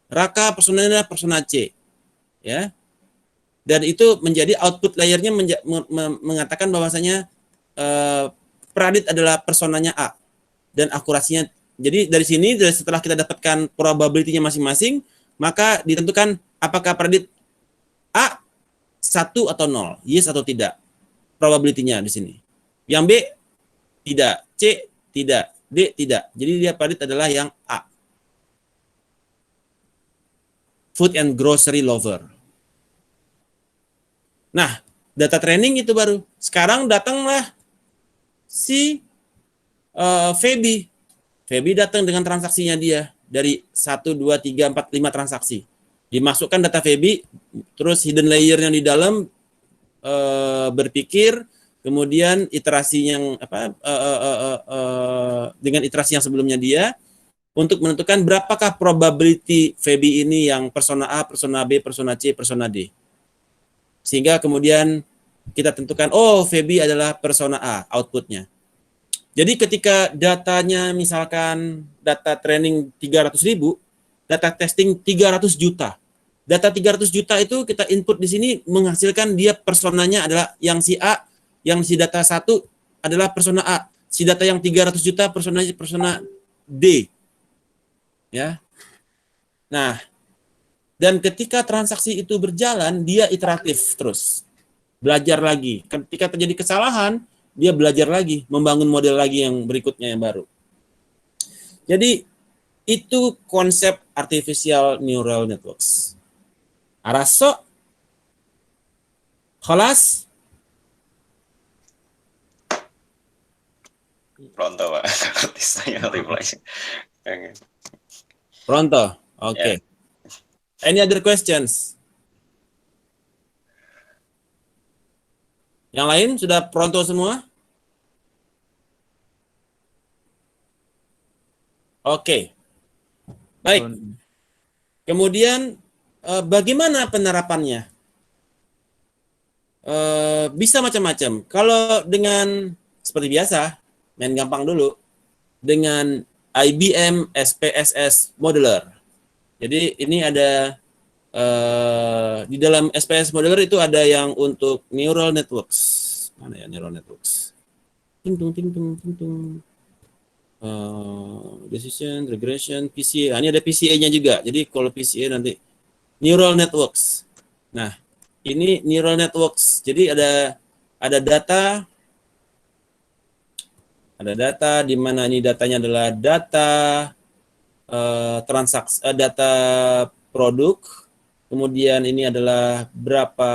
Raka personanya adalah persona C. Ya. Dan itu menjadi output layernya mengatakan bahwasanya Pradit adalah personanya A. Dan akurasinya, jadi dari sini setelah kita dapatkan probability-nya masing-masing, maka ditentukan apakah Pradit A 1 atau 0, yes atau tidak. Probability-nya di sini. Yang B tidak, C tidak, D tidak. Jadi dia Pradit adalah yang A. Food and grocery lover. Nah, data training itu baru. Sekarang datanglah si Feby. Feby datang dengan transaksinya dia dari 1, 2, 3, 4, 5 transaksi. Dimasukkan data Feby, terus hidden layer yang di dalam berpikir, kemudian iterasi yang dengan iterasi yang sebelumnya dia untuk menentukan berapakah probability Feby ini yang persona A, persona B, persona C, persona D. Sehingga kemudian kita tentukan, oh Feby adalah persona A, outputnya. Jadi ketika datanya misalkan data training 300.000, data testing 300 juta. Data 300 juta itu kita input di sini menghasilkan dia personanya adalah yang si A, yang si data 1 adalah persona A. Si data yang 300 juta personanya persona D. Ya. Nah, dan ketika transaksi itu berjalan, dia iteratif terus. Belajar lagi. Ketika terjadi kesalahan, dia belajar lagi, membangun model lagi yang berikutnya yang baru. Jadi, itu konsep artificial neural networks. Araso? Khalas? Pronto, Pak. Saya reply. Pronto? Oke. Okay. Any other questions? Yang lain sudah pronto semua? Oke. Baik. Kemudian bagaimana penerapannya? Bisa macam-macam. Kalau dengan seperti biasa, main gampang dulu. Dengan IBM SPSS Modeler. Jadi ini ada di dalam SPSS Modeler itu ada yang untuk neural networks. Mana ya neural networks? Ting tung ting tung ting tung. Decision, regression, PCA. Ini ada PCA-nya juga. Jadi kalau PCA nanti neural networks. Nah, ini neural networks. Jadi ada data di mana ini datanya adalah data transaksi, data produk. Kemudian ini adalah berapa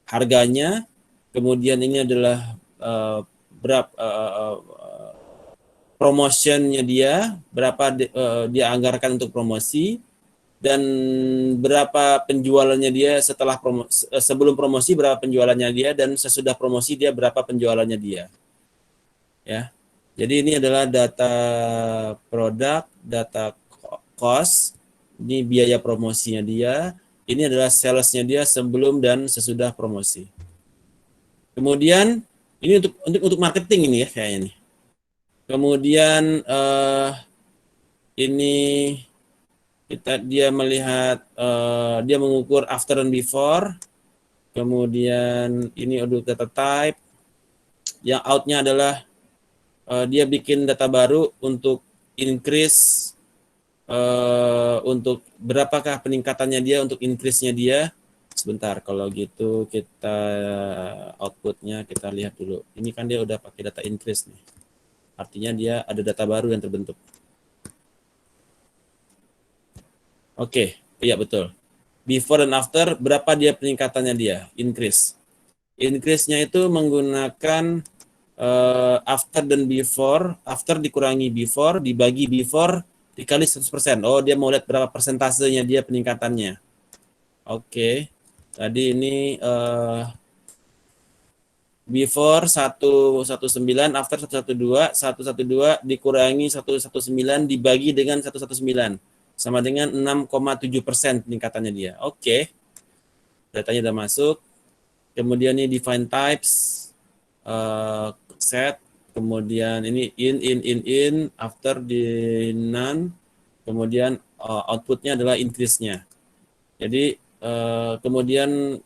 harganya. Kemudian ini adalah berapa promotionnya dia, berapa dia anggarkan untuk promosi, dan berapa penjualannya dia setelah sebelum promosi, berapa penjualannya dia, dan sesudah promosi dia berapa penjualannya dia. Ya, jadi ini adalah data produk, data cost, ini biaya promosinya dia, ini adalah salesnya dia sebelum dan sesudah promosi. Kemudian Ini untuk marketing ini ya kayaknya nih. Kemudian ini dia melihat dia mengukur after dan before. Kemudian ini audit data type. Yang outnya adalah dia bikin data baru untuk increase untuk berapakah peningkatannya dia untuk increase-nya dia. Sebentar, kalau gitu kita outputnya kita lihat dulu. Ini kan dia udah pakai data increase nih. Artinya dia ada data baru yang terbentuk. Oke, iya betul. Before dan after, berapa dia peningkatannya dia, increase. Increase-nya itu menggunakan after dan before, after dikurangi before, dibagi before, dikali 100%. Oh, dia mau lihat berapa persentasenya dia peningkatannya. Oke, tadi ini before 119, after 112 dikurangi 119 dibagi dengan 119 sama dengan 6,7% peningkatannya dia. Oke, datanya udah masuk. Kemudian ini define types, set, kemudian ini in, after di none, kemudian outputnya adalah increase-nya. Jadi kemudian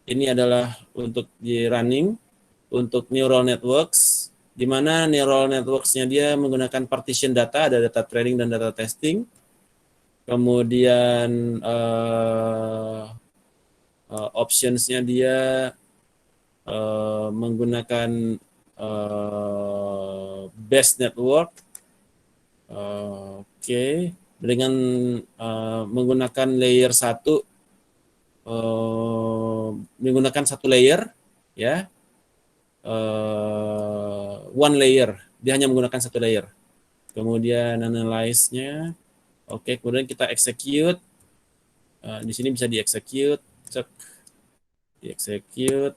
ini adalah untuk di running untuk neural networks, di mana neural networks-nya dia menggunakan partition data, ada data training dan data testing. Kemudian options-nya dia menggunakan best network. Oke, dengan menggunakan layer 1, menggunakan satu layer, ya, one layer, dia hanya menggunakan satu layer. Kemudian analyze-nya, oke, kemudian kita execute, di sini bisa di-execute, cek, di-execute.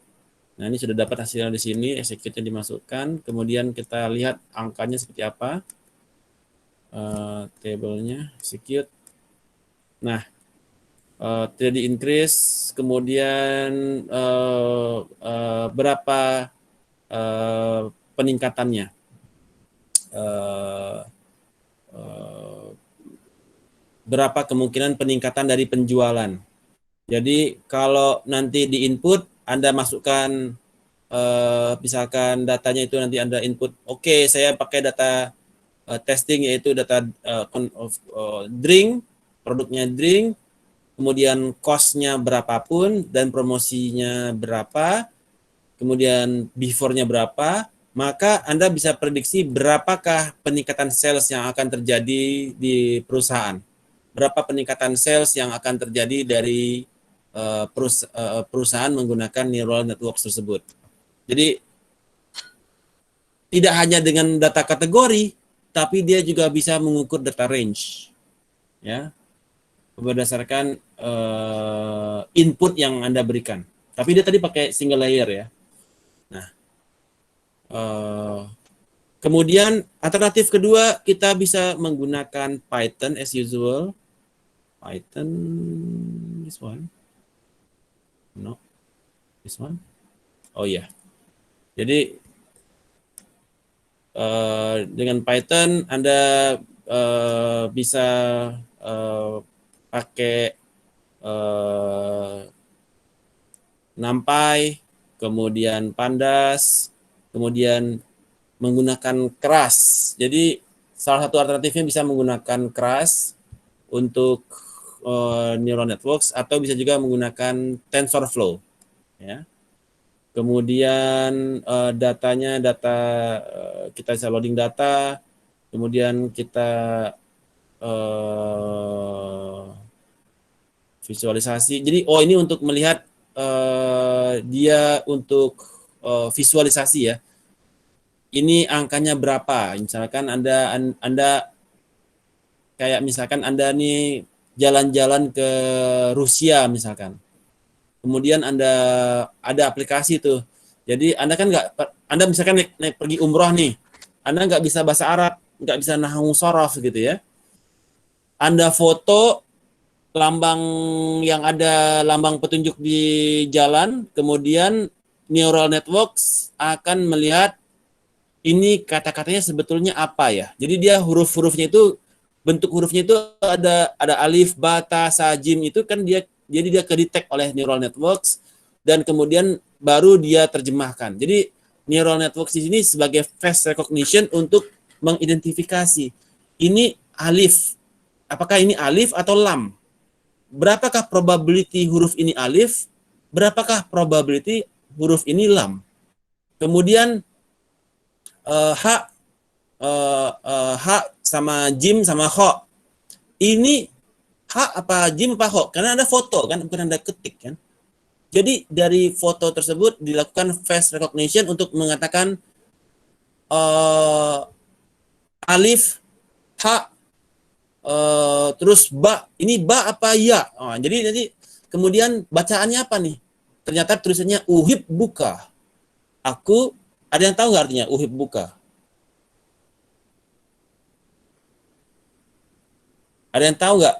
Nah, ini sudah dapat hasilnya di sini, execute-nya dimasukkan, kemudian kita lihat angkanya seperti apa, table-nya, execute. Nah, terjadi increase, kemudian berapa peningkatannya, berapa kemungkinan peningkatan dari penjualan. Jadi kalau nanti di input Anda masukkan misalkan datanya itu nanti Anda input, oke, saya pakai data testing yaitu data drink, produknya drink, kemudian cost-nya berapapun dan promosinya berapa, kemudian before-nya berapa, maka Anda bisa prediksi berapakah peningkatan sales yang akan terjadi di perusahaan. Berapa peningkatan sales yang akan terjadi dari perusahaan menggunakan neural network tersebut. Jadi tidak hanya dengan data kategori, tapi dia juga bisa mengukur data range, ya, berdasarkan input yang Anda berikan. Tapi dia tadi pakai single layer, ya. Nah, kemudian alternatif kedua kita bisa menggunakan Python as usual. Python, this one. No, this one. Oh ya, jadi dengan Python Anda bisa pakai NumPy, kemudian Pandas, kemudian menggunakan Keras. Jadi salah satu alternatifnya bisa menggunakan Keras untuk neural networks atau bisa juga menggunakan TensorFlow, ya. Kemudian datanya kita bisa loading data, kemudian kita visualisasi. Jadi ini untuk melihat dia untuk visualisasi, ya. Ini angkanya berapa? Misalkan Anda kayak misalkan Anda nih jalan-jalan ke Rusia misalkan. Kemudian Anda ada aplikasi tuh. Jadi Anda kan Anda misalkan naik pergi umroh nih. Anda nggak bisa bahasa Arab, nggak bisa nahwu sorof gitu, ya. Anda foto lambang yang ada lambang petunjuk di jalan, kemudian neural networks akan melihat ini kata-katanya sebetulnya apa ya. Jadi dia huruf-hurufnya itu, bentuk hurufnya itu ada alif, ba, ta, sa, jim, itu kan jadi dia kedetek oleh neural networks dan kemudian baru dia terjemahkan. Jadi neural networks di sini sebagai face recognition untuk mengidentifikasi ini alif. Apakah ini alif atau lam? Berapakah probability huruf ini alif? Berapakah probability huruf ini lam? Kemudian H sama jim sama kho. Ini H apa jim apa kho? Karena ada foto kan, bukan ada ketik kan. Jadi dari foto tersebut dilakukan face recognition untuk mengatakan alif, H, terus ba. Ini ba apa ya? Jadi nanti kemudian bacaannya apa nih? Ternyata tulisannya uhib buka. Aku, ada yang tahu nggak artinya uhib buka? Ada yang tahu nggak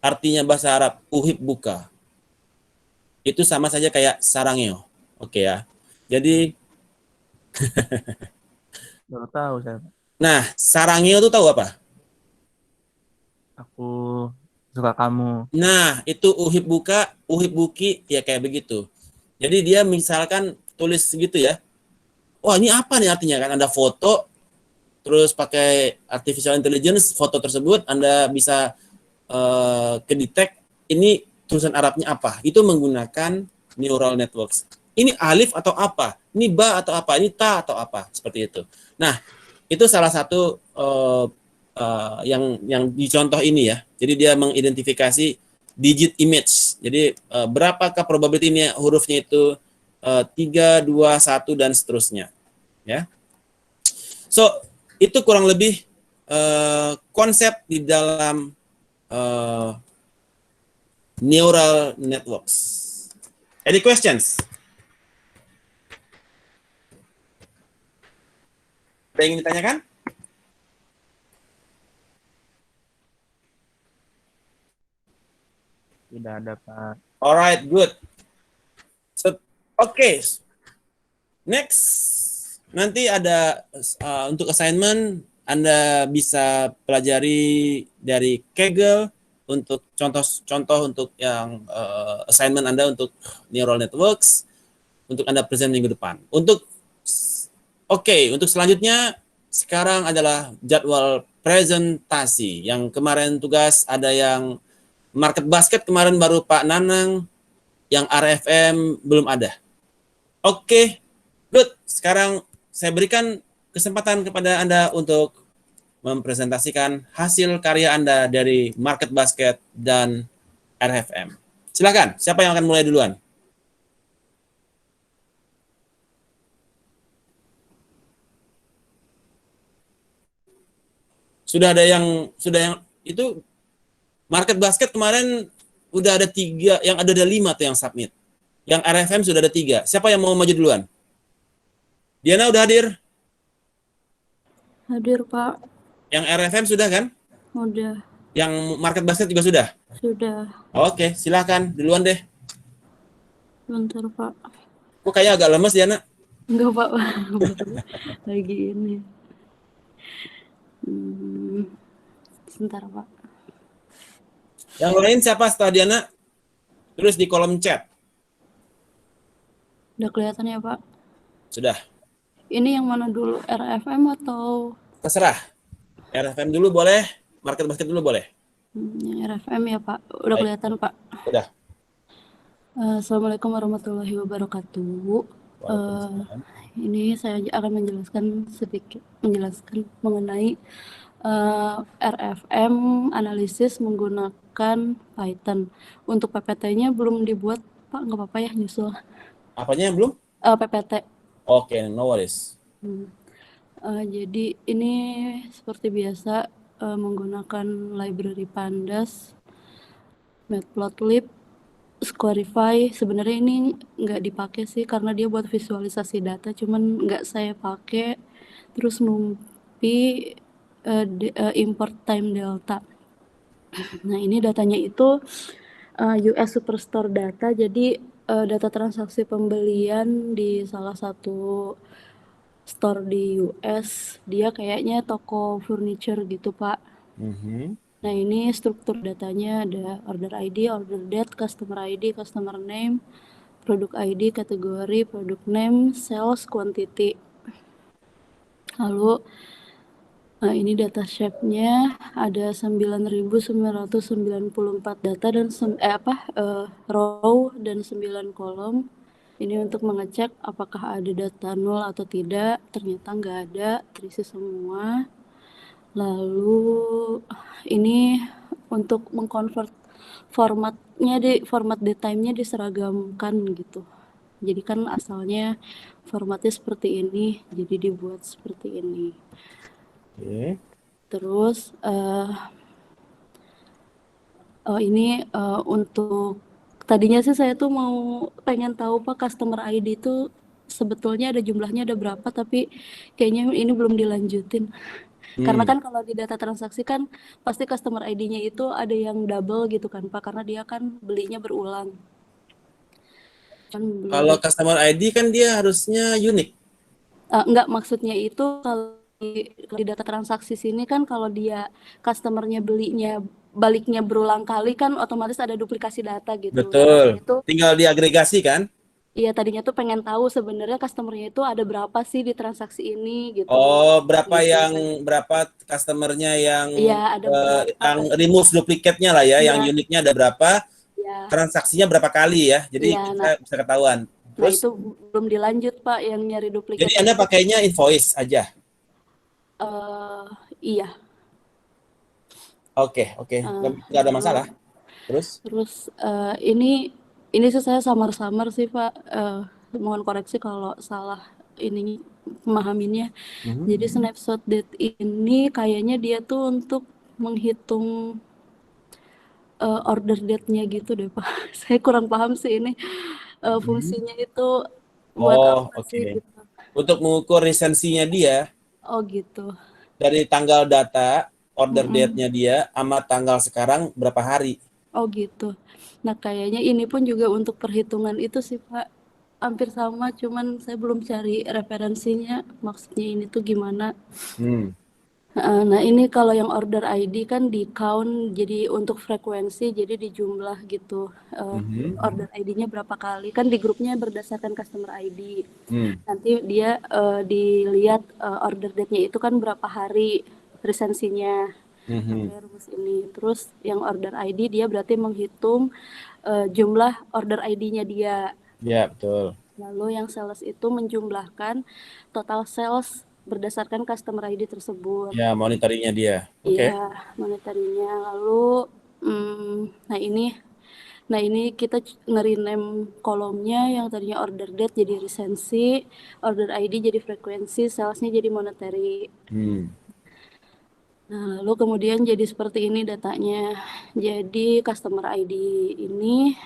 artinya bahasa Arab uhib buka? Itu sama saja kayak sarangeo. Oke ya. Jadi, Baru tahu saya. nah sarangeo itu tahu apa? Aku suka kamu. Nah, itu uhib buka, uhib buki, ya kayak begitu. Jadi dia misalkan tulis segitu ya. Wah, ini apa nih artinya kan? Ada foto, terus pakai artificial intelligence, foto tersebut Anda bisa kedetek ini tulisan Arabnya apa. Itu menggunakan neural networks. Ini alif atau apa? Ini ba atau apa? Ini ta atau apa? Seperti itu. Nah, itu salah satu yang dicontoh ini ya. Jadi dia mengidentifikasi digit image. Jadi berapakah probability hurufnya itu 3, 2, 1 dan seterusnya. Ya. So, itu kurang lebih konsep di dalam neural networks. Any questions? Ada yang ingin ditanyakan? Tidak ada, Pak. Alright, good. So, okay. Next, nanti ada untuk assignment Anda bisa pelajari dari Kaggle untuk contoh untuk yang assignment Anda untuk neural networks untuk Anda present minggu depan. Untuk selanjutnya sekarang adalah jadwal presentasi. Yang kemarin tugas ada yang market basket kemarin baru Pak Nanang, yang RFM belum ada. Oke, good. Sekarang saya berikan kesempatan kepada Anda untuk mempresentasikan hasil karya Anda dari market basket dan RFM. Silakan, siapa yang akan mulai duluan? Sudah yang itu market basket kemarin udah ada 3, yang ada 5 tuh yang submit. Yang RFM sudah ada 3. Siapa yang mau maju duluan? Diana udah hadir? Hadir, Pak. Yang RFM sudah kan? Udah. Yang market basket juga sudah? Sudah. Oke, silakan duluan deh. Bentar, Pak. Kok kayak agak lemes Diana? Enggak, Pak. Lagi ini. Sebentar, Pak. Yang lain siapa setelah Diana? Tulis di kolom chat. Udah kelihatan ya, Pak? Sudah. Ini yang mana dulu? RFM atau? Terserah. RFM dulu boleh, market basket dulu boleh. Yang RFM ya, Pak. Udah Baik. kelihatan, Pak. Udah. Assalamualaikum warahmatullahi wabarakatuh. Ini saya akan menjelaskan mengenai RFM analisis menggunakan Python. Untuk PPT-nya belum dibuat, Pak. Nggak apa-apa ya nyusul. Apanya yang belum? PPT. Oke, no worries. Jadi ini seperti biasa menggunakan library Pandas, Matplotlib, Squarify. Sebenarnya ini nggak dipakai sih karena dia buat visualisasi data, cuman nggak saya pakai. Terus NumPy, import time delta. Nah ini datanya itu US Superstore data, jadi data transaksi pembelian di salah satu store di US. Dia kayaknya toko furniture gitu, Pak. Mhm. Nah, ini struktur datanya ada order ID, order date, customer ID, customer name, produk ID, kategori, produk name, sales, quantity. Lalu ini data shape-nya ada 9.994 data dan row dan 9 kolom. Ini untuk mengecek apakah ada data nol atau tidak. Ternyata nggak ada, terisi semua. Lalu ini untuk mengkonvert format datamenya diseragamkan gitu. Jadi kan asalnya formatnya seperti ini, jadi dibuat seperti ini. Oke. Terus ini untuk tadinya sih saya tuh pengen tahu Pak customer ID itu sebetulnya ada jumlahnya ada berapa, tapi kayaknya ini belum dilanjutin. Karena kan kalau di data transaksi kan pasti customer ID-nya itu ada yang double gitu kan Pak, karena dia kan belinya berulang. Kan belum Kalau customer ID kan dia harusnya unik. enggak, maksudnya itu kalau di data transaksi sini kan kalau dia customer-nya baliknya berulang kali kan otomatis ada duplikasi data gitu. Betul. Tinggal diagregasi kan? Iya, tadinya tuh pengen tahu sebenarnya customer-nya itu ada berapa sih di transaksi ini gitu. Oh, berapa Gitu. berapa customer-nya yang Iya, ada berapa. yang remove duplikatnya lah ya, yang Iya, uniknya ada berapa, iya. transaksinya berapa kali ya. Jadi Iya, kita bisa ketahuan. nah Terus itu belum dilanjut Pak yang nyari jadi duplikatnya Anda itu. pakainya invoice aja. eh iya. Oke, oke. Nggak ada masalah. Lalu Terus? ini sih saya samar-samar sih Pak. Mohon koreksi kalau salah ini memahaminya. Jadi snapshot date ini kayaknya dia tuh untuk menghitung order date-nya gitu deh Pak. Saya kurang paham sih ini fungsinya itu buat Oh, apa sih oke. gitu. Untuk mengukur resensinya dia Oh gitu. dari tanggal data order Mm-mm. date-nya dia sama tanggal sekarang berapa hari. Oh gitu. Nah kayaknya ini pun juga untuk perhitungan itu sih Pak. Hampir sama, cuman saya belum cari referensinya. Maksudnya ini tuh gimana. Hmm. Nah ini kalau yang order ID kan di count jadi untuk frekuensi jadi dijumlah gitu. Order ID-nya berapa kali kan di grupnya berdasarkan customer ID. Hmm. Nanti dia dilihat order date-nya itu kan berapa hari resensinya Mhm. pakai rumus ini. Terus yang order ID dia berarti menghitung jumlah order ID-nya dia. Ya, betul. Lalu yang sales itu menjumlahkan total sales berdasarkan customer ID tersebut. Ya, monitoringnya dia. Oke. Iya, monitoringnya. Lalu, nah ini kita nge-rename kolomnya yang tadinya order date jadi resensi, order ID jadi frekuensi, salesnya jadi monetary. Hmm. Nah, lalu kemudian jadi seperti ini datanya. Jadi customer ID ini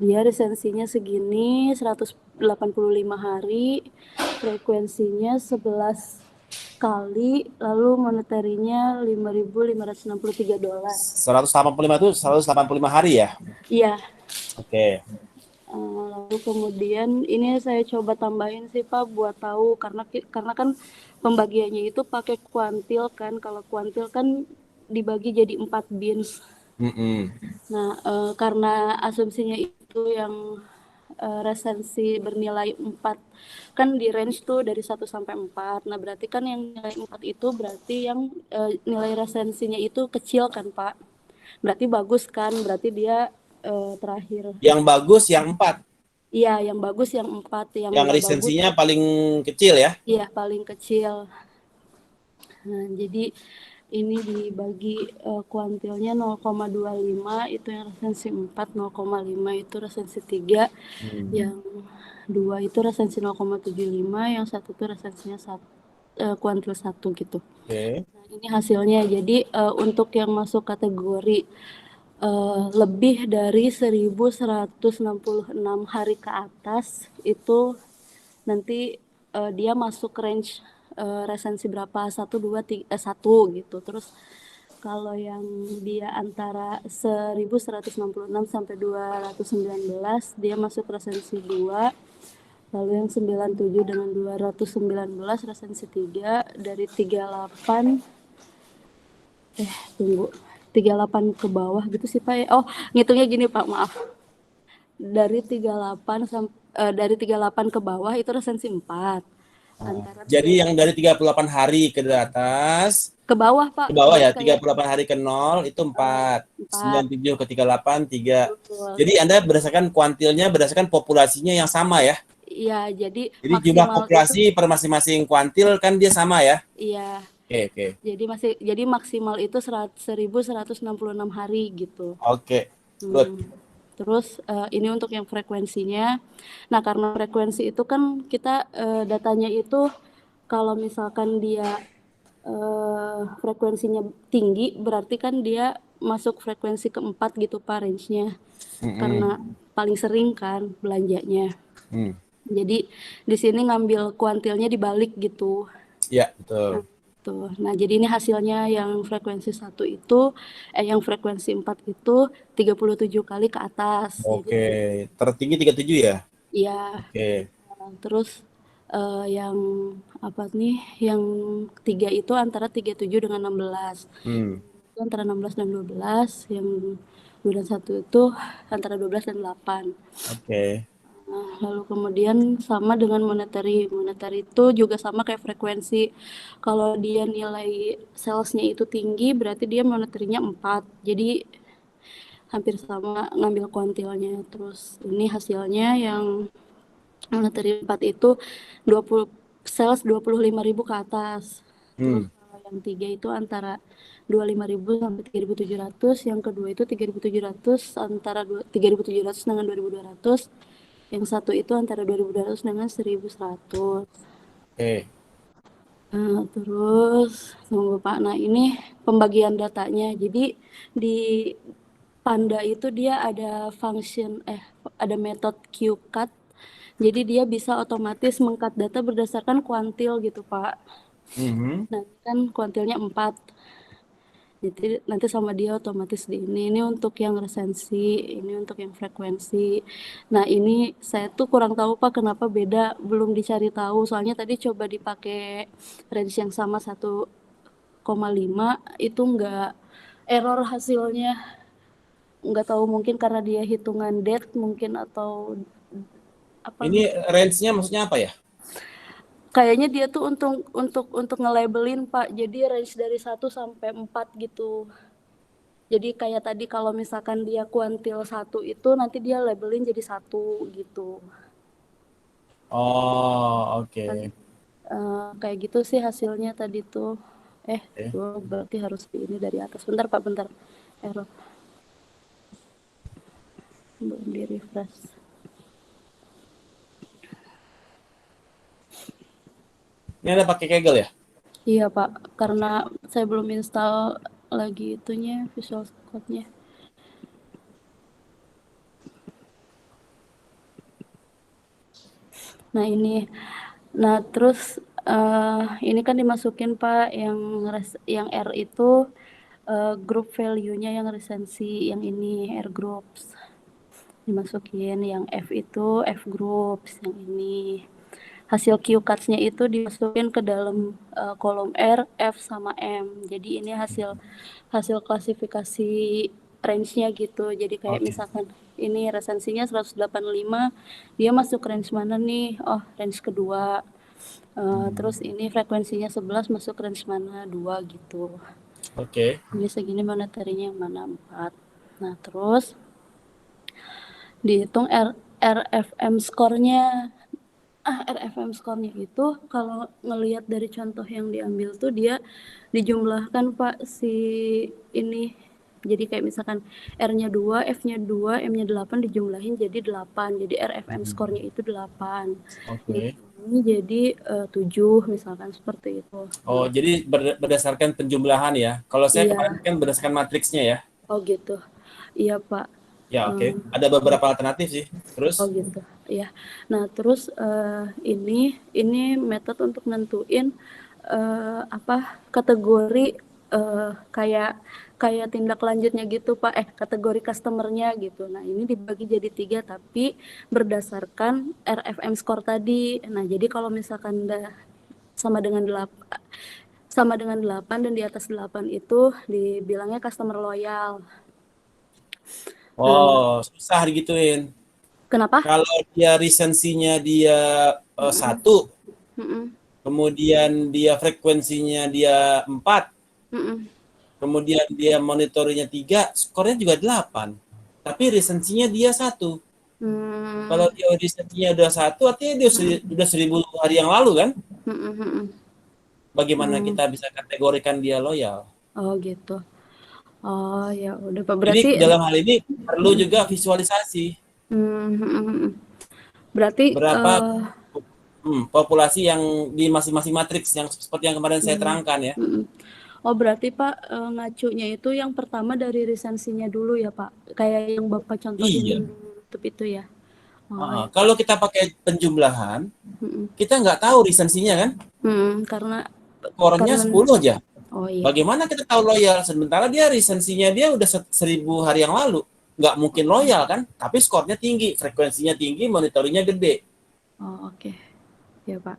dia resensinya segini 185 hari, frekuensinya 11 kali, lalu monetarinya $5.563. 185 itu 185 hari ya? Iya. Oke. Lalu kemudian ini saya coba tambahin sih Pak buat tahu karena kan pembagiannya itu pakai kuantil kan. Kalau kuantil kan dibagi jadi 4 bins. Mm-mm. Nah, karena asumsinya itu yang resensi bernilai 4 kan di range tuh dari 1 sampai 4. Nah, berarti kan yang nilai 4 itu berarti yang nilai resensinya itu kecil kan, Pak. Berarti bagus kan? Berarti dia terakhir. Yang bagus yang 4. Iya, yang bagus yang 4, yang Yang nggak bagus resensinya paling kecil ya? iya paling kecil. Nah, jadi ini dibagi kuantilnya 0,25 itu yang resensi 4, 0,5 itu resensi 3, yang 2 itu resensi 0,75, yang 1 itu resensinya kuantil 1 gitu. Oke. Nah, ini hasilnya. Jadi untuk yang masuk kategori lebih dari 1.166 hari ke atas itu nanti dia masuk range resensi berapa 1, 2, 3, 1 gitu. Terus Kalau yang dia antara 1166 sampai 219 dia masuk resensi 2. Lalu yang 97 dengan 219 resensi 3. Dari 38 38 ke bawah gitu sih Pak. Oh, ngitungnya gini Pak, maaf. Dari 38 ke bawah itu resensi 4. Antara Jadi yang dari 38 hari ke atas, ke bawah Pak. ke bawah ya, Jadi kayak 38 hari ke 0 itu 4, 97 ke 38 3. betul. Jadi Anda berdasarkan kuantilnya berdasarkan populasinya yang sama ya. Iya, jadi Jadi jumlah maksimal populasi per masing-masing kuantil kan dia sama ya. iya. Oke. Jadi maksimal itu 1166 hari gitu. Oke. Good. Terus ini untuk yang frekuensinya. Nah, karena frekuensi itu kan kita datanya itu kalau misalkan dia frekuensinya tinggi berarti kan dia masuk frekuensi keempat gitu Pak range-nya. Karena paling sering kan belanjanya. Jadi di sini ngambil kuantilnya dibalik gitu. Ya, betul. Tuh. Nah, jadi ini hasilnya yang frekuensi 1 itu yang frekuensi 4 itu 37 kali ke atas. Oke. Tertinggi 37 ya? Iya. Oke. Terus yang apa nih? Yang 3 itu antara 37 dengan 16. Itu antara 16 dan 12, yang 2 dan 1 itu antara 12 dan 8. Oke. Nah, lalu kemudian sama dengan monetary. Monetary itu juga sama kayak frekuensi. Kalau dia nilai salesnya itu tinggi, berarti dia monetary-nya 4. Jadi hampir sama ngambil kuantilnya. Terus ini hasilnya yang monetary 4 itu 20 sales 25.000 ke atas. Terus kalau yang 3 itu antara 25.000 sampai 3.700, yang kedua itu 3.700 antara 3.700 dengan 2.200. Yang 1 itu antara 2.200 dengan 1.100. Oke. Nah, terus tunggu Pak. Nah, ini pembagian datanya. Jadi di Panda itu dia ada function ada metode QCut. Jadi dia bisa otomatis meng-cut data berdasarkan kuantil gitu, Pak. Nah, kan kuantilnya 4. Jadi nanti sama dia otomatis di ini untuk yang resensi, ini untuk yang frekuensi. Nah, ini saya tuh kurang tahu Pak kenapa beda, belum dicari tahu. Soalnya tadi coba dipakai range yang sama 1,5 itu enggak error hasilnya. Enggak tahu mungkin karena dia hitungan date mungkin atau apa. Ini range-nya maksudnya apa ya? Kayaknya dia tuh untuk nge-labelin Pak. Jadi range dari 1 sampai 4 gitu. Jadi kayak tadi kalau misalkan dia kuantil 1 itu nanti dia labelin jadi 1 gitu. Oh, oke. Kayak gitu sih hasilnya tadi tuh. Berarti harus di ini dari atas. Bentar Pak, bentar. Error. Belum di refresh. Ini ada pakai Kaggle ya? Iya Pak, karena saya belum install lagi itunya Visual Code-nya. Nah ini, nah terus ini kan dimasukin Pak yang R itu group value-nya yang resensi yang ini R groups dimasukin, yang F itu F groups yang ini. Hasil QCuts-nya itu dimasukin ke dalam kolom R, F sama M. Jadi ini hasil klasifikasi range-nya gitu. Jadi kayak misalkan ini resensinya 185, dia masuk range mana nih? Oh, range kedua. Terus ini frekuensinya 11 masuk range mana? 2 gitu. Oke. Ini segini monetary-nya mana? 4. Nah, terus dihitung RFM score-nya. RFM score-nya itu kalau ngelihat dari contoh yang diambil tuh dia dijumlahkan Pak si ini. Jadi kayak misalkan R-nya 2, F-nya 2, M-nya 8 dijumlahin jadi 8. Jadi RFM score-nya itu 8. Oke. Ini jadi 7 misalkan seperti itu. Oh, jadi berdasarkan penjumlahan ya. Kalau saya Iya. kemarin kan berdasarkan matriksnya ya. Oh gitu. Iya Pak. Ya, oke. Ada beberapa alternatif sih. Terus? Oh gitu. Ya. Nah, terus ini metode untuk nentuin kategori kayak kayak tindak lanjutnya gitu Pak, kategori customer-nya gitu. Nah, ini dibagi jadi 3 tapi berdasarkan RFM score tadi. Nah, jadi kalau misalkan sama dengan 8 dan di atas 8 itu dibilangnya customer loyal. Nah, Oh, susah digituin. kenapa? Kalau dia resensinya dia Mm-mm. 1, Mm-mm. kemudian dia frekuensinya dia 4, Mm-mm. kemudian dia monitornya 3, skornya juga 8. Tapi resensinya dia 1. Kalau Hmm. dia resensinya udah 1, artinya dia udah 1000 hari yang lalu kan? Mm-mm. Mm-mm. Bagaimana Hmm. kita bisa kategorikan dia loyal? Oh gitu. Oh ya udah Pak. Jadi Berarti dalam hal ini perlu juga visualisasi berarti berapa populasi yang di masing-masing matriks yang seperti yang kemarin saya terangkan ya. Oh berarti Pak, ngacunya itu yang pertama dari resensinya dulu ya Pak? Kayak yang Bapak contohin Iya. di YouTube itu ya? Oh ya. Kalau kita pakai penjumlahan, Mm-mm. kita nggak tahu resensinya kan, Karena skornya 10 aja. oh iya. Bagaimana kita tahu loyal? Sementara dia resensinya dia udah 1000 hari yang lalu. Nggak mungkin loyal kan, tapi skornya tinggi, frekuensinya tinggi, monitoringnya gede. Oh oke. Ya Pak.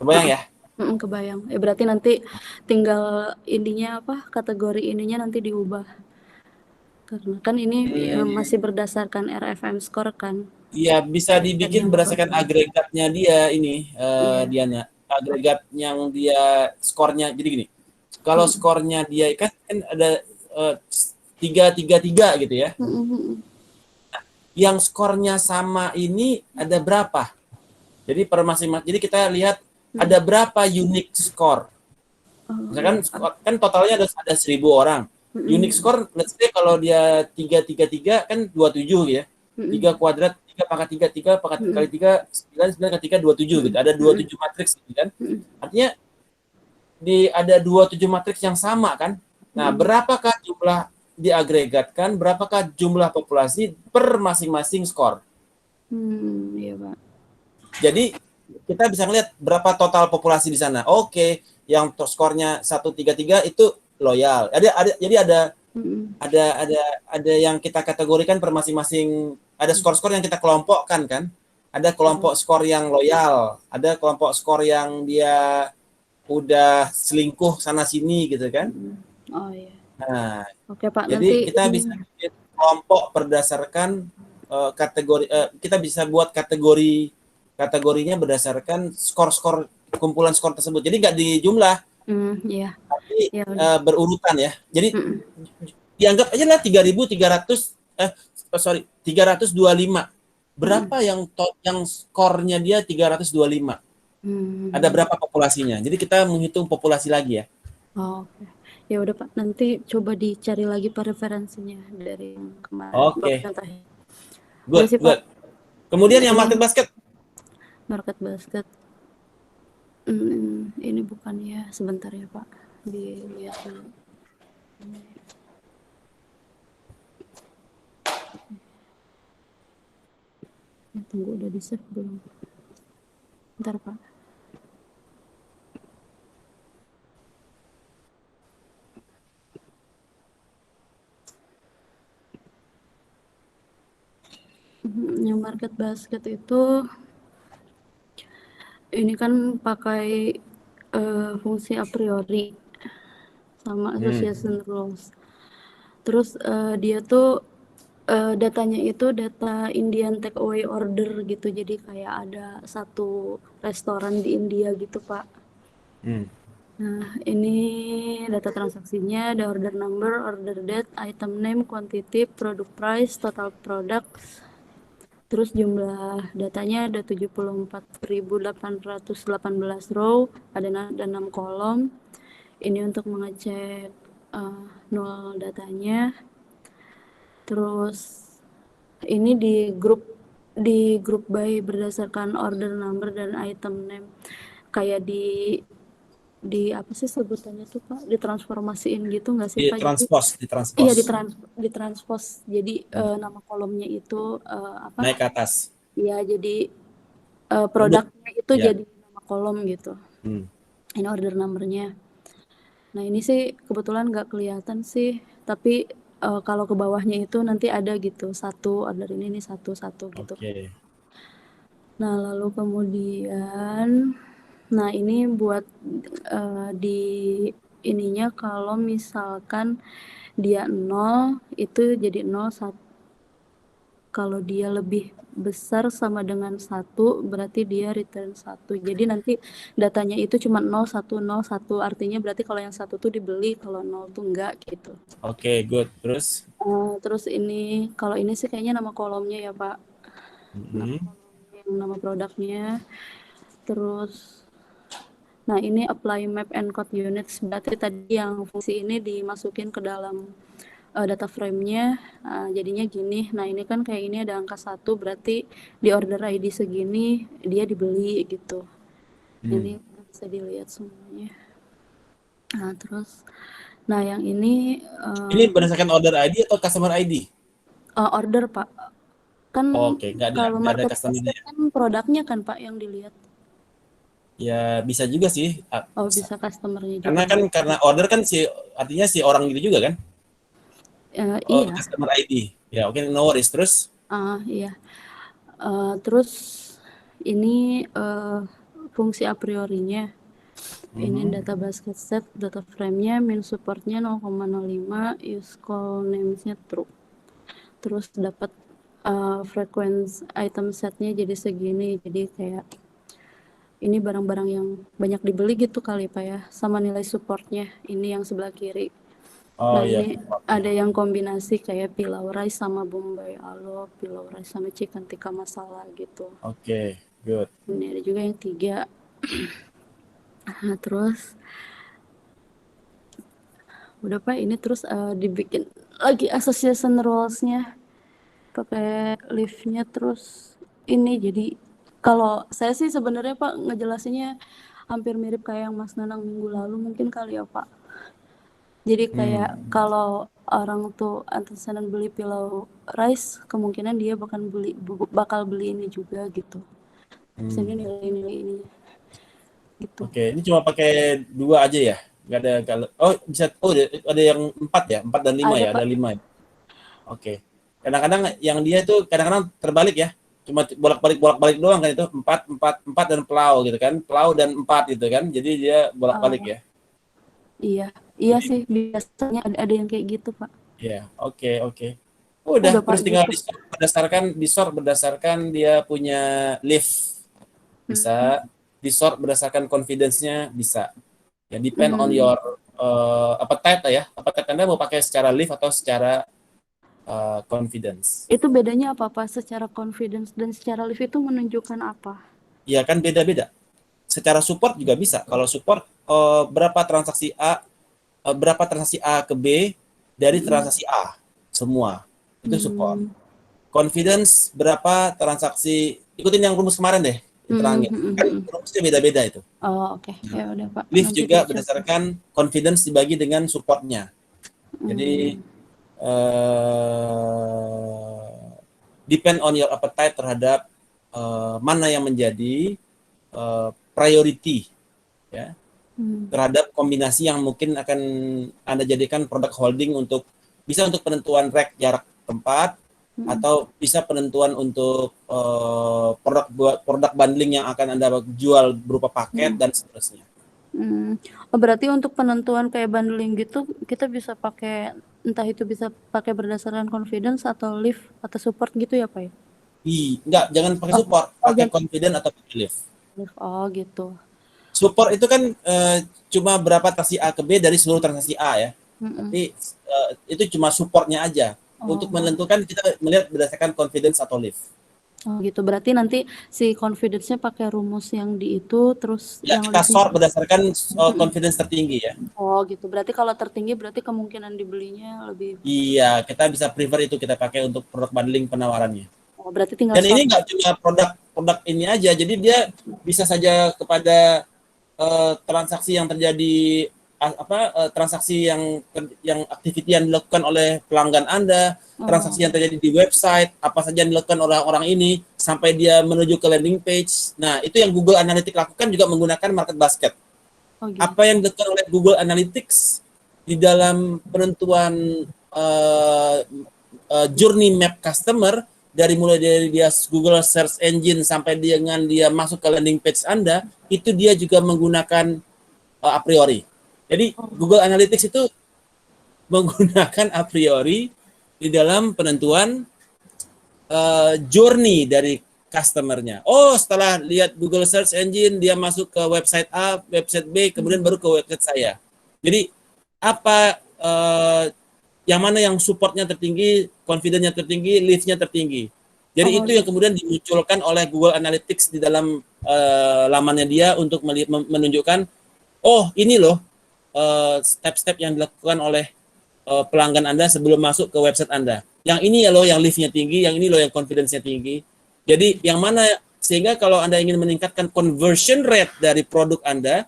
Kebayang ya? Kebayang. Berarti nanti tinggal ininya apa, kategori ininya nanti diubah. Karena kan ini masih berdasarkan RFM score kan. Iya, bisa Tadi dibikin yang Bapak berdasarkan bilang. agregatnya dia ini, Iya. Diana. Agregat yang dia skornya. Jadi gini, kalau skornya dia kan ada 3 gitu ya. Yang skornya sama ini ada berapa? Jadi per masing-masing. Jadi kita lihat ada berapa unique score. Misalkan kan totalnya ada 1000 orang. Unique score, let's say kalau dia 3 kan 27 ya. 3 kuadrat, 3 pangkat 3 pangkat kali 3, 9 kali 3, 27 gitu. Ada 27 matriks gitu kan. Artinya ada 27 matriks yang sama kan. Nah, berapakah jumlah diagregatkan, berapakah jumlah populasi per masing-masing skor. Iya Pak. Jadi kita bisa ngeliat berapa total populasi di sana. Oke, yang skornya 133 itu loyal. Jadi ada yang kita kategorikan per masing-masing, ada skor-skor yang kita kelompokkan kan. Ada kelompok skor yang loyal, ada kelompok skor yang dia udah selingkuh sana sini gitu kan. Oh iya. Nah, Oke Pak, jadi nanti kita bisa bikin kelompok berdasarkan kategori, kita bisa buat kategorinya berdasarkan skor-skor, kumpulan skor tersebut. Jadi nggak dijumlah, iya. tapi Ya udah. berurutan ya. Jadi dianggap aja lah 325. Berapa yang skornya dia 325? Ada berapa populasinya? Jadi kita menghitung populasi lagi ya. Oh, oke. Ya udah Pak, nanti coba dicari lagi Pak referensinya dari yang kemarin Oke. Bapak contohin. Good, Makasih, Pak. good. Kemudian yang market basket. Market basket. Ini bukan ya, sebentar ya Pak. Dilihat dulu. Tunggu, udah di-save belum? Bentar Pak. Yang market basket itu ini kan pakai fungsi a priori sama association rules. Terus dia tuh datanya itu data Indian takeaway order gitu. Jadi kayak ada satu restoran di India gitu Pak. Nah ini data transaksinya, ada order number, order date, item name, quantity, product price, total product. Terus jumlah datanya ada 74.818 row, ada 6 kolom. Ini untuk mengecek nol datanya. Terus ini di grup by berdasarkan order number dan item name. Kayak di apa sih sebutannya tuh Pak? Ditransformasiin gitu nggak sih Pak? Ditranspos. Iya ditranspos. Jadi nama kolomnya itu apa? Naik ke atas. Iya jadi produknya itu Ya. jadi nama kolom gitu. Ini order numbernya. Nah ini sih kebetulan nggak kelihatan sih, tapi kalau ke bawahnya itu nanti ada gitu, satu order ini satu gitu. Oke. Nah lalu kemudian, nah ini buat di ininya kalau misalkan dia 0 itu jadi 0, kalau dia lebih besar sama dengan 1 berarti dia return 1. Jadi nanti datanya itu cuma 0, 1, 0, 1. Artinya berarti kalau yang 1 tuh dibeli, kalau 0 tuh enggak gitu. Oke, good. Terus? Terus ini, kalau ini sih kayaknya nama kolomnya ya Pak. Nama produknya. Terus, nah ini apply map and code units. Berarti tadi yang fungsi ini dimasukin ke dalam data frame-nya, jadinya gini. Nah ini kan kayak ini ada angka 1, berarti di order ID segini dia dibeli gitu. Ini bisa dilihat semuanya. Nah terus, nah yang ini Ini berdasarkan order ID atau customer ID? order Pak. Kan Oke, kalau nggak ada marketplace customer-nya. kan produknya kan Pak yang dilihat. Ya bisa juga sih. Oh bisa customer-nya juga. Karena order kan artinya si orang gitu juga kan? Iya. Customer ID. Ya, oke, no worries. Terus? Iya. Terus ini fungsi a priorinya. Ini data basket set, data frame-nya, min support-nya 0,05, use call names-nya true. Terus dapat frequency item set-nya jadi segini. Jadi kayak ini barang-barang yang banyak dibeli gitu kali Pak ya, sama nilai support-nya. Ini yang sebelah kiri. Nah iya. ini ada yang kombinasi kayak pilau rice sama bombay alo, pilau rice sama chicken tikka masala gitu. Oke, good. Ini ada juga yang 3. Nah terus udah Pak, ini terus dibikin lagi association rules-nya pakai lift-nya. Terus ini jadi kalau saya sih sebenarnya Pak ngejelasinnya hampir mirip kayak yang Mas Nanang minggu lalu mungkin kali ya Pak. Jadi kayak kalau orang tuh antecedan beli pilau rice, kemungkinan dia bakal beli ini juga gitu. Sini nilai-nilai ini. Gitu. Oke, ini cuma pakai 2 aja ya? Nggak ada kalau bisa ada yang 4 ya? 4 dan 5 Ada, ya? Pak. Ada 5 ya? Oke. Kadang-kadang yang dia tuh kadang-kadang terbalik ya. Cuma bolak-balik doang kan itu 4 dan pelau gitu kan. Pelau dan 4 gitu kan. Jadi dia bolak-balik ya. Iya sih biasanya ada yang kayak gitu Pak. Iya, oke. Udah Pak, terus tinggal gitu. disort berdasarkan dia punya lift. Bisa disort berdasarkan confidence-nya bisa. Ya depend on your appetite ya. Appetite Anda mau pakai secara lift atau secara confidence. Itu bedanya apa Pak? Secara confidence dan secara lift itu menunjukkan apa? Ya kan beda-beda. Secara support juga bisa. Kalau support berapa transaksi A ke B dari transaksi A semua. Itu support. Confidence berapa transaksi, ikutin yang rumus kemarin deh, diterangin. Kan rumusnya beda-beda itu. Oh oke. Ya udah Pak. Lift Nanti juga dicek. berdasarkan confidence dibagi dengan supportnya. Jadi depend on your appetite terhadap mana yang menjadi priority ya terhadap kombinasi yang mungkin akan Anda jadikan produk holding untuk penentuan rack jarak tempat atau bisa penentuan untuk produk bundling yang akan Anda jual berupa paket dan seterusnya. Berarti untuk penentuan kayak bundling gitu kita bisa pakai, entah itu bisa pakai berdasarkan confidence atau lift atau support gitu ya Pak ya? Enggak, jangan pakai support, pakai confidence atau pakai lift. Oh gitu. Support itu kan cuma berapa transaksi A ke B dari seluruh transaksi A ya. Tapi itu cuma supportnya aja. Untuk menentukan kita melihat berdasarkan confidence atau lift. Oh gitu. Berarti nanti si confidence-nya pakai rumus yang di itu terus Ya, yang kita lift-nya- sort berdasarkan confidence tertinggi ya. Oh gitu. Berarti kalau tertinggi berarti kemungkinan dibelinya lebih. Iya, kita bisa prefer itu kita pakai untuk produk bundling penawarannya. Oh berarti tinggal. Dan ini nggak cuma produk ini aja, jadi dia bisa saja kepada transaksi yang terjadi transaksi yang activity yang dilakukan oleh pelanggan Anda, transaksi yang terjadi di website, apa saja yang dilakukan oleh orang ini sampai dia menuju ke landing page. Nah, itu yang Google Analytics lakukan juga menggunakan market basket. Oh gitu. apa yang dilakukan oleh Google Analytics di dalam penentuan journey map customer mulai dari dia Google Search Engine sampai dengan dia masuk ke landing page Anda, itu dia juga menggunakan a priori. Jadi Google Analytics itu menggunakan a priori di dalam penentuan journey dari customer-nya. Oh, setelah lihat Google Search Engine, dia masuk ke website A, website B, kemudian baru ke website saya. Jadi apa yang mana yang supportnya tertinggi, confidence-nya tertinggi, lift-nya tertinggi. Jadi itu yang kemudian dimunculkan oleh Google Analytics di dalam lamannya dia untuk menunjukkan, oh ini loh step-step yang dilakukan oleh pelanggan Anda sebelum masuk ke website Anda. Yang ini ya loh yang lift-nya tinggi, yang ini loh yang confidence-nya tinggi. Jadi yang mana, sehingga kalau Anda ingin meningkatkan conversion rate dari produk Anda,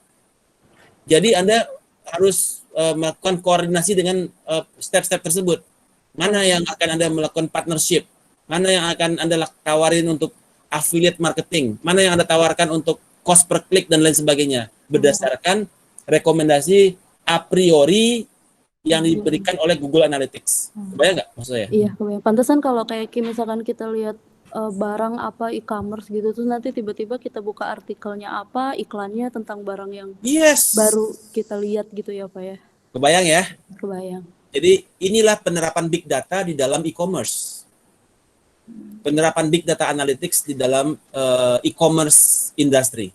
jadi Anda harus melakukan koordinasi dengan step-step tersebut. Mana yang akan Anda melakukan partnership, mana yang akan Anda tawarin untuk affiliate marketing, mana yang Anda tawarkan untuk cost per click dan lain sebagainya, berdasarkan rekomendasi a priori yang diberikan oleh Google Analytics. Kebayang nggak maksud saya? Iya, kebayang. Pantesan kalau kayak misalkan kita lihat barang apa e-commerce gitu, terus nanti tiba-tiba kita buka artikelnya apa, iklannya tentang barang yang baru kita lihat gitu ya Pak ya. Kebayang ya? Kebayang. Jadi inilah penerapan big data di dalam e-commerce. Penerapan big data analytics di dalam e-commerce industry.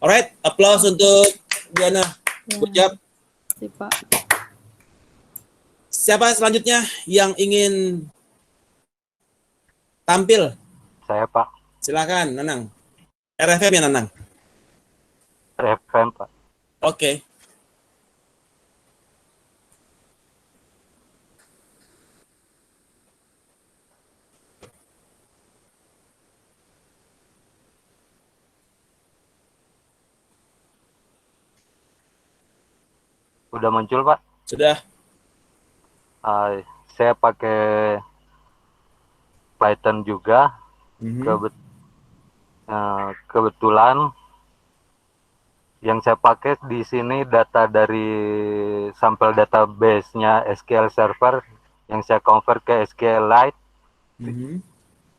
Alright, applause untuk Diana. Good job. Terima kasih, Pak. Siapa selanjutnya yang ingin tampil? Saya Pak. Silakan, Nanang. RFM ya Nanang? RFM Pak. Oke. Udah muncul Pak? Sudah. Saya pakai Python juga. Kebetulan yang saya pakai di sini data dari sampel database-nya SQL Server yang saya convert ke SQLite.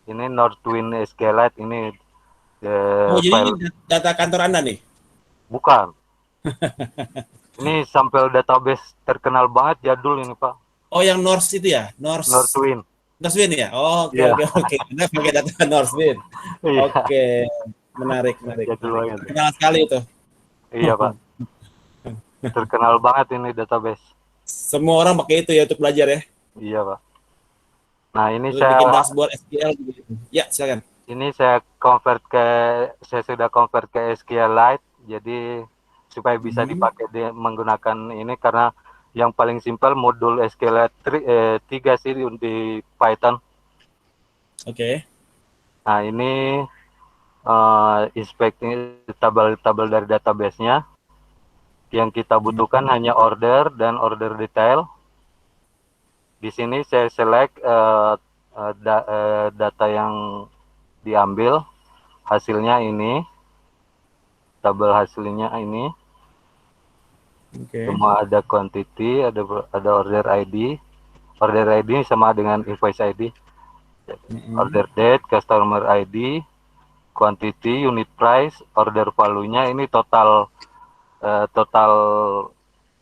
Ini Northwind SQLite ini. Jadi ini data kantor Anda nih? Bukan. Ini sampel database terkenal banget, jadul ini Pak. Oh, yang North itu ya? Northwind. Northwind ya? Oh, oke. Anda pakai data Northwind. Oke. Menarik. Terkenal sekali itu. Iya Pak. Terkenal banget ini database. Semua orang pakai itu ya untuk belajar ya? Iya Pak. Nah ini untuk saya bikin dashboard SQL gitu. Ya, silakan. Ini saya sudah convert ke SQLite, jadi supaya bisa dipakai menggunakan ini, karena yang paling simpel modul SQLite 3 sih di Python. Oke. Nah ini inspect tabel dari database-nya. Yang kita butuhkan hanya order dan order detail. Di sini saya select data yang diambil, hasilnya ini, tabel hasilnya ini. Semua ada quantity, ada order ID. Order ID sama dengan invoice ID. Order date, customer ID, quantity, unit price, order value-nya ini total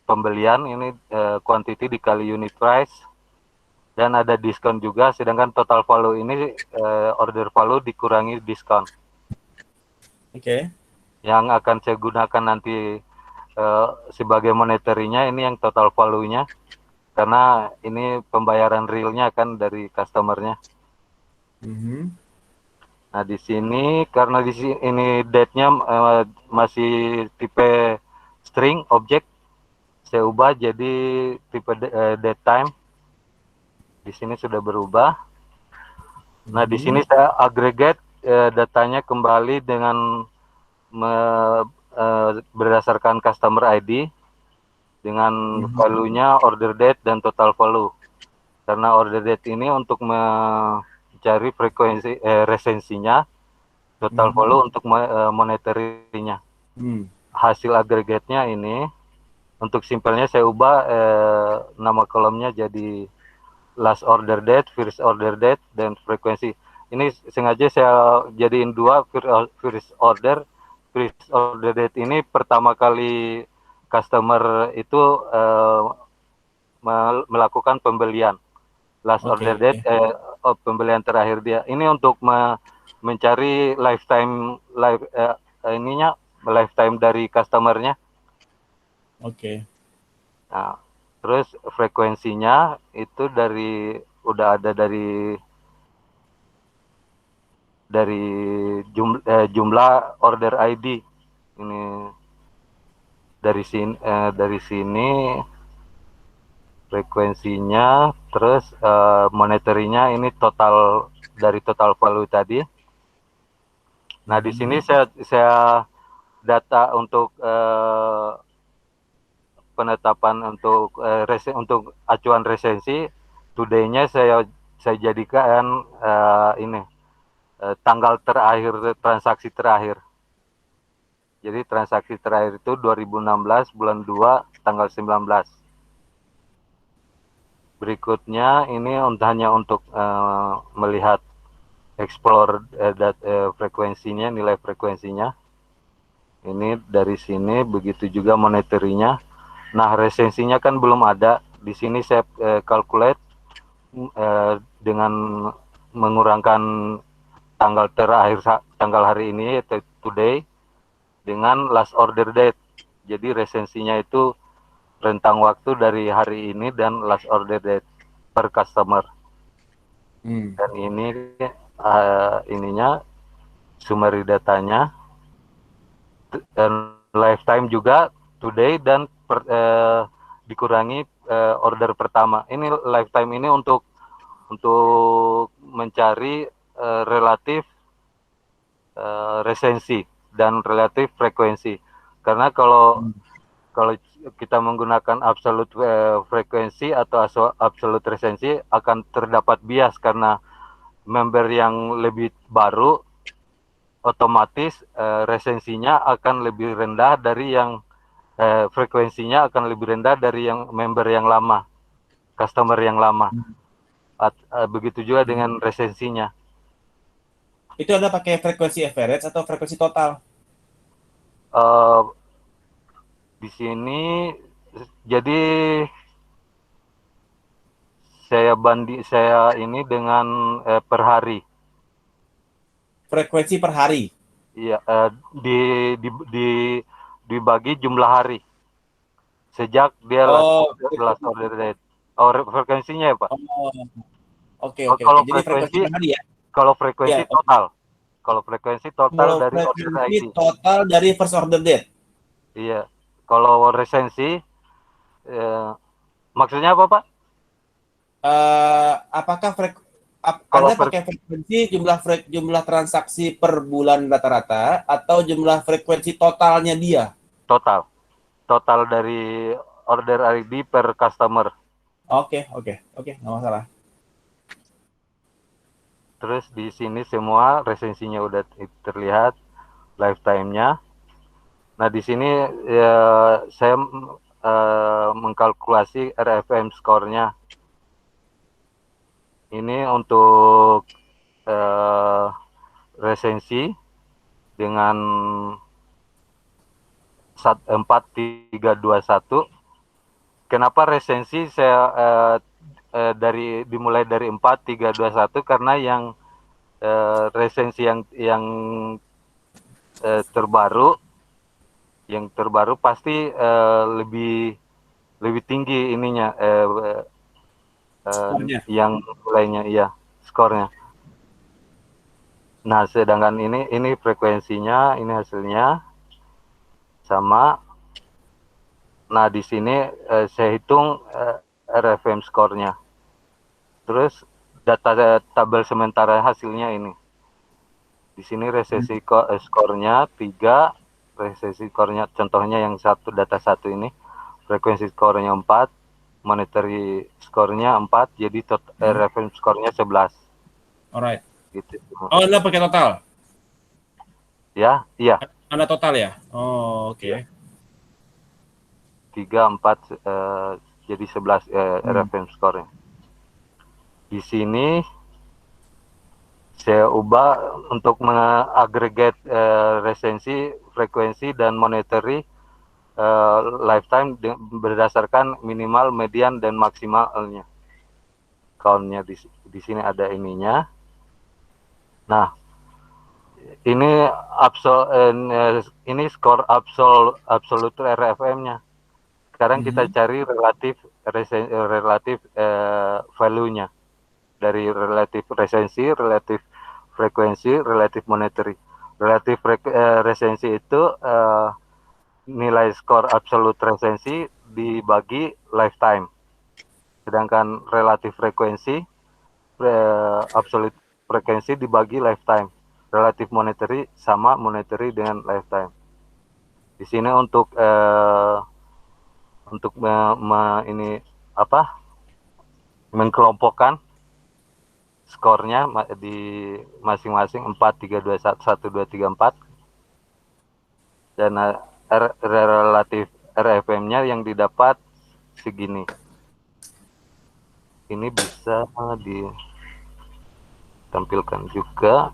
pembelian, ini quantity dikali unit price, dan ada diskon juga, sedangkan total value ini order value dikurangi diskon. Oke. Yang akan saya gunakan nanti sebagai monetary-nya ini yang total value-nya, karena ini pembayaran real-nya kan dari customer-nya. Nah di sini karena di sini ini date-nya masih tipe string object, saya ubah jadi tipe date time. Di sini sudah berubah. Nah di sini saya aggregate datanya kembali dengan berdasarkan customer ID dengan value-nya, order date dan total value. Karena order date ini untuk mencari resensinya, total value untuk monetary-nya. hasil agregatnya ini. Untuk simpelnya saya ubah nama kolomnya jadi last order date, first order date, dan frekuensi. Ini sengaja saya jadiin dua, first order date ini pertama kali customer itu melakukan pembelian. Last order date pembelian terakhir dia. Ini untuk mencari lifetime dari customernya. Oke. Nah, terus frekuensinya itu udah ada dari jumlah order ID. Ini dari sini frekuensinya, terus monetary-nya ini dari total value tadi. Nah, di sini saya data untuk penetapan untuk acuan resensi, today-nya saya jadikan tanggal terakhir transaksi terakhir. Jadi transaksi terakhir itu 2016 bulan 2 tanggal 19. Berikutnya ini hanya untuk melihat explore frekuensinya, nilai frekuensinya. Ini dari sini, begitu juga monetary-nya. Nah, resensinya kan belum ada. Di sini saya calculate dengan mengurangkan tanggal hari ini, yaitu today, dengan last order date. Jadi resensinya itu rentang waktu dari hari ini dan last order date per customer. Dan ini ininya summary datanya, dan lifetime juga today, dan dikurangi order pertama. Ini lifetime ini untuk mencari relatif resensi dan relatif frekuensi. Karena kalau kita menggunakan absolute frekuensi atau absolute resensi akan terdapat bias, karena member yang lebih baru otomatis resensinya akan lebih rendah dari yang frekuensinya akan lebih rendah dari yang member yang lama, customer yang lama. Begitu juga dengan resensinya. Itu Anda pakai frekuensi average atau frekuensi total? Di sini jadi saya ini dengan per hari. Frekuensi per hari. Iya, dibagi jumlah hari sejak dia last order date. Frekuensinya ya, Pak? Oke. Jadi frekuensi per hari ya? Kalau frekuensi total. Kalau frekuensi total dari order frekuensi ID. total dari first order date. Iya. Kalau resensi maksudnya apa, Pak? Apakah Anda pakai frekuensi jumlah transaksi per bulan rata-rata atau jumlah frekuensi totalnya dia? Total dari order ID per customer. Oke, nggak masalah. Terus di sini semua resensinya udah terlihat, lifetime-nya. Nah, di sini saya mengkalkulasi RFM score-nya. Ini untuk resensi dengan 4321. Kenapa resensi saya dimulai dari 4321? Karena yang resensi yang terbaru pasti lebih tinggi ininya yang nilainya, iya, skornya. Nah, sedangkan ini frekuensinya, ini hasilnya sama. Nah, di sini saya hitung RFM skornya. Terus data tabel sementara hasilnya ini. Di sini resensi skornya 3, resensi skornya contohnya yang data 1 ini, frekuensi skornya 4, monetary skornya 4, jadi RFM skornya 11. Alright. Gitu. Oh, Anda pakai total? Ya, iya. Ada total ya? Oh, oke. 3, 4, jadi 11 RFM skornya. Di sini saya ubah untuk mengagregat resensi, frekuensi, dan monetary lifetime berdasarkan minimal, median, dan maksimalnya. Count-nya di sini ada ininya. Nah, ini ini skor absolute RFM-nya. Sekarang kita cari relatif value-nya dari relatif resensi, relatif frekuensi, relatif monetary. Relatif resensi itu nilai skor absolute resensi dibagi lifetime. Sedangkan relatif frekuensi absolute frekuensi dibagi lifetime. Relatif monetary sama monetary dengan lifetime. Di sini untuk mengkelompokkan skornya di masing-masing 4, 3, 2, 1, 1, 2, 3, 4. Dan relatif RFM-nya yang didapat segini. Ini bisa ditampilkan juga.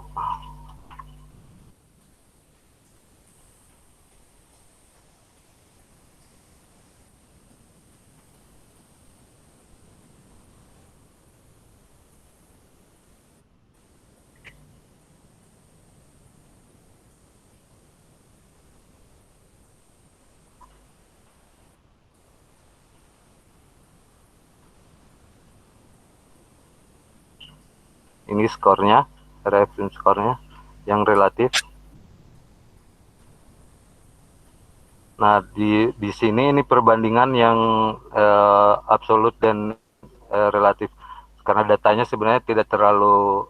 Ini skornya, RFM skornya yang relatif. Nah, di sini ini perbandingan yang absolut dan relatif. Karena datanya sebenarnya tidak terlalu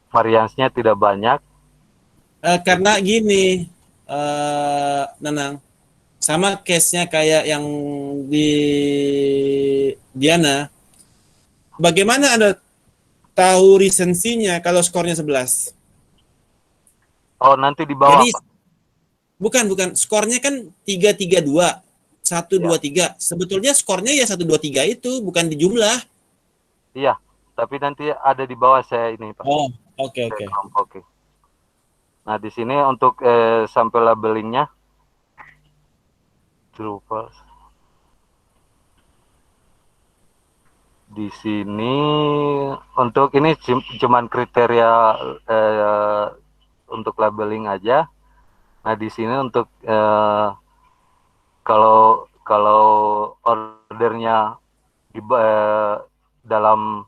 variansinya tidak banyak. Karena gini, Nanang, sama case-nya kayak yang di Diana. Bagaimana Anda tahu resensinya kalau skornya 11? Oh, nanti di bawah, Jadi, Pak. bukan. Skornya kan 332, 123. Sebetulnya skornya ya 123 itu, bukan di jumlah. Iya, tapi nanti ada di bawah saya ini, Pak. Oh, oke. Oke. Nah, di sini untuk sampel labelingnya, true false. Di sini untuk ini cuman kriteria untuk labeling aja. Nah, di sini untuk kalau ordernya dalam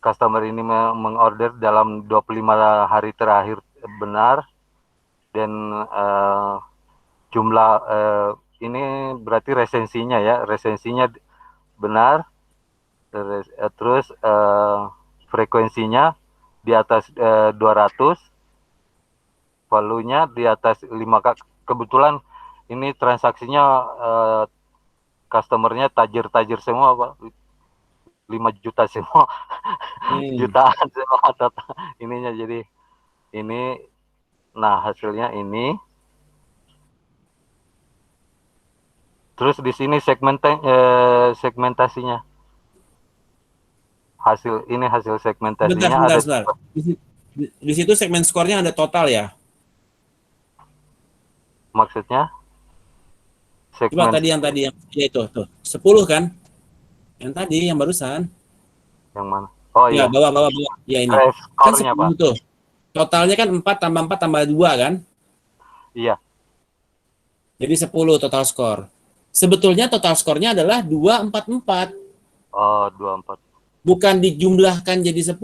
customer ini mengorder dalam 25 hari terakhir benar, dan jumlah ini berarti resensinya benar. Terus frekuensinya di atas 200, value-nya di atas 5K. Kebetulan ini transaksinya customer-nya tajir semua, Pak. 5 juta semua. Jutaan semua total ininya. Jadi ini, nah hasilnya ini. Terus di sini segmentasinya. Hasil segmentasinya Bentar. Di situ segmen skornya ada total ya? Maksudnya? Coba tadi yang ya itu tuh 10 kan? Yang tadi yang barusan. Yang mana? Oh ya, iya. Bawah. Ya ini. Kan 10 Pak. tuh. Totalnya kan 4 tambah 4 tambah 2 kan? Iya. Jadi 10 total skor. Sebetulnya total skornya adalah 244. Oh, 24. Bukan dijumlahkan jadi 10,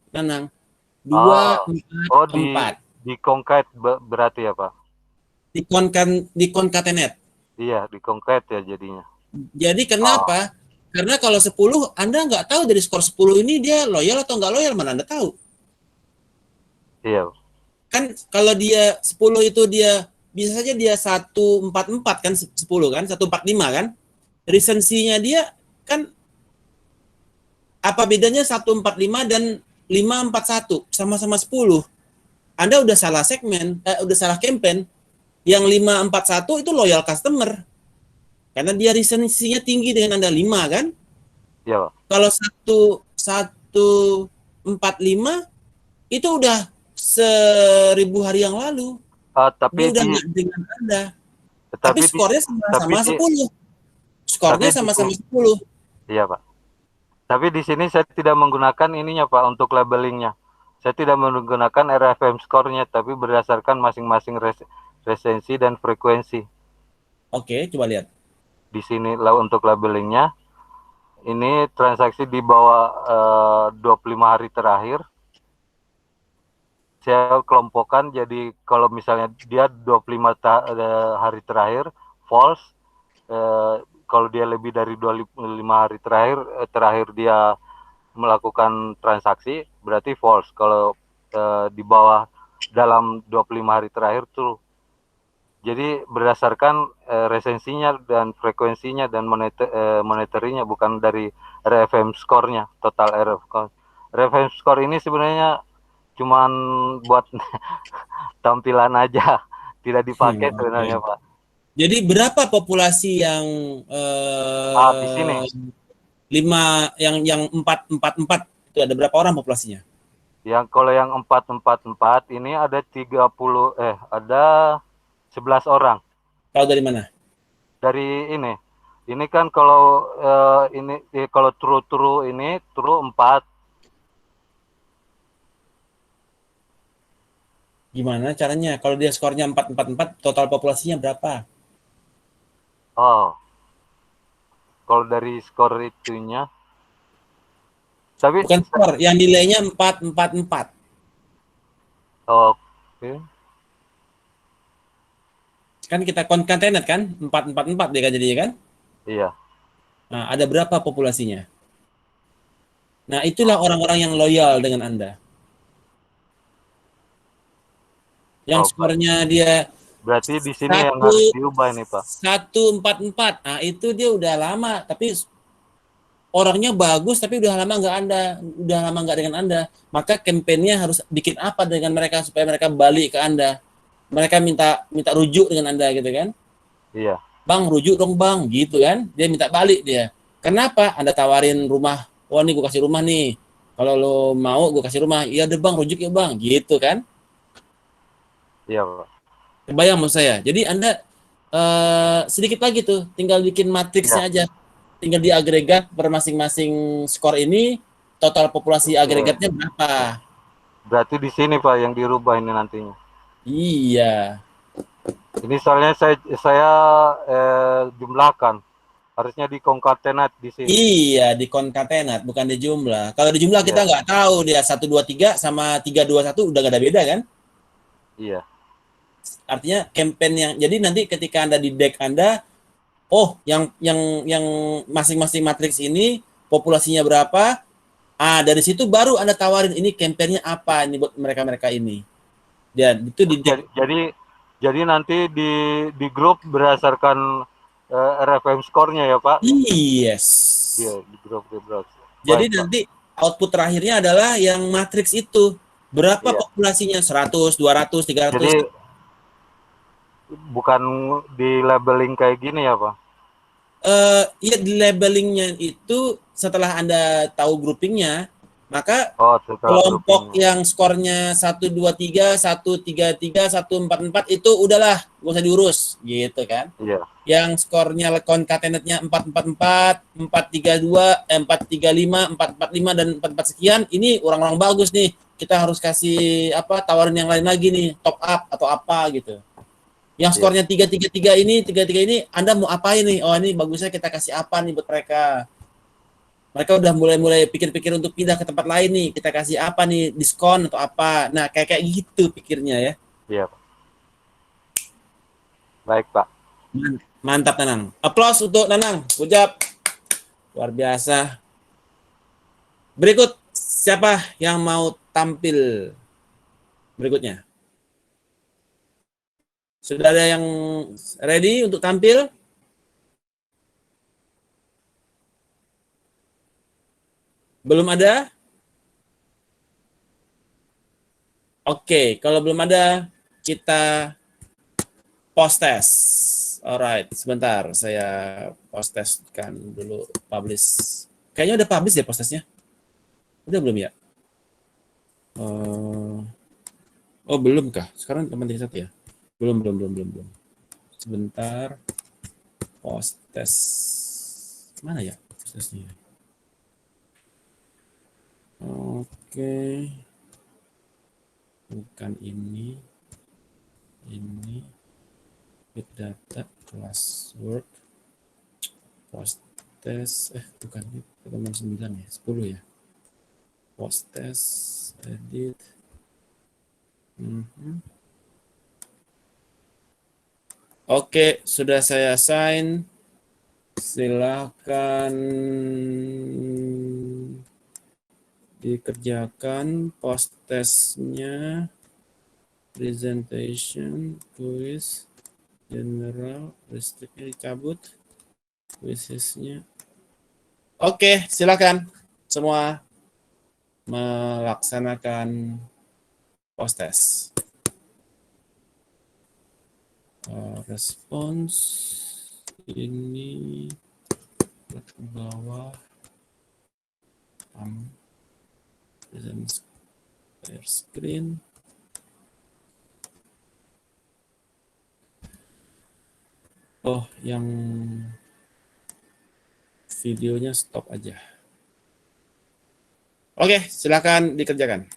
Nanang. 4. Di concat berarti ya, Pak? Di concatenate. Iya, di concat ya jadinya. Jadi kenapa? Karena kalau 10, Anda nggak tahu dari skor 10 ini dia loyal atau nggak loyal, mana Anda tahu? Iya. Kan kalau dia 10 itu dia bisa saja dia 144 kan, 10 kan, 145 kan. Resensinya dia kan apa bedanya 145 dan 541? Sama-sama 10. Anda udah salah segmen, udah salah campaign. Yang 541 itu loyal customer. Karena dia recensinya tinggi dengan Anda 5 kan? Iya, Pak. Kalau 145 itu udah 1000 hari yang lalu. Dia udah nggak dengan Anda. Tapi skornya sama-sama 10. Skornya sama-sama 10. Iya, Pak. Tapi di sini saya tidak menggunakan ininya, Pak, untuk labelingnya. Saya tidak menggunakan RFM score-nya, tapi berdasarkan masing-masing resensi dan frekuensi. Oke, coba lihat. Di sini untuk labelingnya, ini transaksi di bawah 25 hari terakhir. Saya kelompokkan jadi kalau misalnya dia 25 hari terakhir false, kalau dia lebih dari 25 hari terakhir dia melakukan transaksi berarti false. Kalau di bawah dalam 25 hari terakhir true. Jadi berdasarkan resensinya dan frekuensinya dan monetarinya, bukan dari RFM score-nya, total RFM score ini sebenarnya cuman buat tampilan aja, tidak dipakai sebenarnya, Pak. Jadi berapa populasi yang di sini 5 yang 444 itu ada berapa orang populasinya? Yang kalau yang 444 ini ada 11 orang. Tahu dari mana? Dari ini. Ini kan kalau kalau true ini true 4. Gimana caranya? Kalau dia skornya 444, total populasinya berapa? Oh. Kalau dari skor itunya. Tapi bukan skor, yang nilainya 444. Oke. Kan kita concatenate kan? 444 dia kan jadinya kan? Iya. Nah, ada berapa populasinya? Nah, itulah orang-orang yang loyal dengan Anda. Yang skornya dia berarti di sini yang harus diubah nih, Pak. 144. Nah, itu dia udah lama, tapi orangnya bagus tapi udah lama nggak dengan Anda. Maka kampanyenya harus bikin apa dengan mereka supaya mereka balik ke Anda. Mereka minta rujuk dengan Anda gitu kan? Iya. Bang, rujuk dong Bang, gitu kan? Dia minta balik dia. Kenapa? Anda tawarin rumah. Oh, nih gue kasih rumah nih. Kalau lo mau gue kasih rumah. Iya deh Bang, rujuk ya Bang, gitu kan? Iya, Pak. Kebayang maksud saya. Jadi Anda sedikit lagi tuh, tinggal bikin matriksnya aja. Tinggal diagregat per masing-masing skor ini, total populasi agregatnya berapa. Berarti di sini Pak yang dirubah ini nantinya. Iya. Ini soalnya saya jumlahkan. Harusnya di concatenate di sini. Iya, di concatenate, bukan di jumlah. Kalau di jumlah kita nggak tahu dia 123 sama 321 udah nggak ada beda kan? Iya. Artinya campaign yang jadi nanti ketika Anda di deck Anda, oh yang masing-masing matriks ini populasinya berapa? Ah, dari situ baru Anda tawarin ini campaignnya apa ini buat mereka-mereka ini. Dan itu di deck. Jadi nanti di grup berdasarkan RFM score-nya ya, Pak? Yes. Iya, di grup. Jadi nanti output terakhirnya adalah yang matriks itu. Berapa populasinya? 100, 200, 300. Jadi bukan di labeling kayak gini ya, Pak? Iya, di labelingnya itu setelah Anda tahu groupingnya, maka kelompok yang skornya 123, 133, 144 itu udahlah, nggak usah diurus, gitu kan? Iya. Yang skornya concatenate-nya 444, 432, 435, 445 dan 44 sekian, ini orang-orang bagus nih. Kita harus kasih tawarin yang lain lagi nih, top up atau apa gitu. Yang skornya 333 ini Anda mau apa ini? Oh, ini bagusnya kita kasih apa nih buat mereka. Mereka udah mulai pikir-pikir untuk pindah ke tempat lain nih. Kita kasih apa nih, diskon atau apa. Nah, kayak gitu pikirnya ya. Iya, Pak. Baik, Pak. Mantap, Nanang. Aplaus untuk Nanang. Good job. Luar biasa. Berikut, siapa yang mau tampil berikutnya? Sudah ada yang ready untuk tampil? Belum ada? Oke, kalau belum ada, kita post test. Alright, sebentar, saya post testkan dulu publish. Kayaknya udah publish ya post testnya? Udah belum ya? Oh, belum kah? Sekarang teman satu ya? Belum. Sebentar, post test. Mana ya post testnya? Oke. Bukan ini. Ini. Big data, classwork, post test, bukan itu, teman 9 ya, 10 ya. Post test, edit. Oke, sudah saya assign. Silakan dikerjakan post testnya, presentation, quiz, general, listriknya dicabut, quizesnya. Oke, silakan semua melaksanakan post test. Respons ini ke bawah, present share screen. Oh, yang videonya stop aja. Oke, silakan dikerjakan.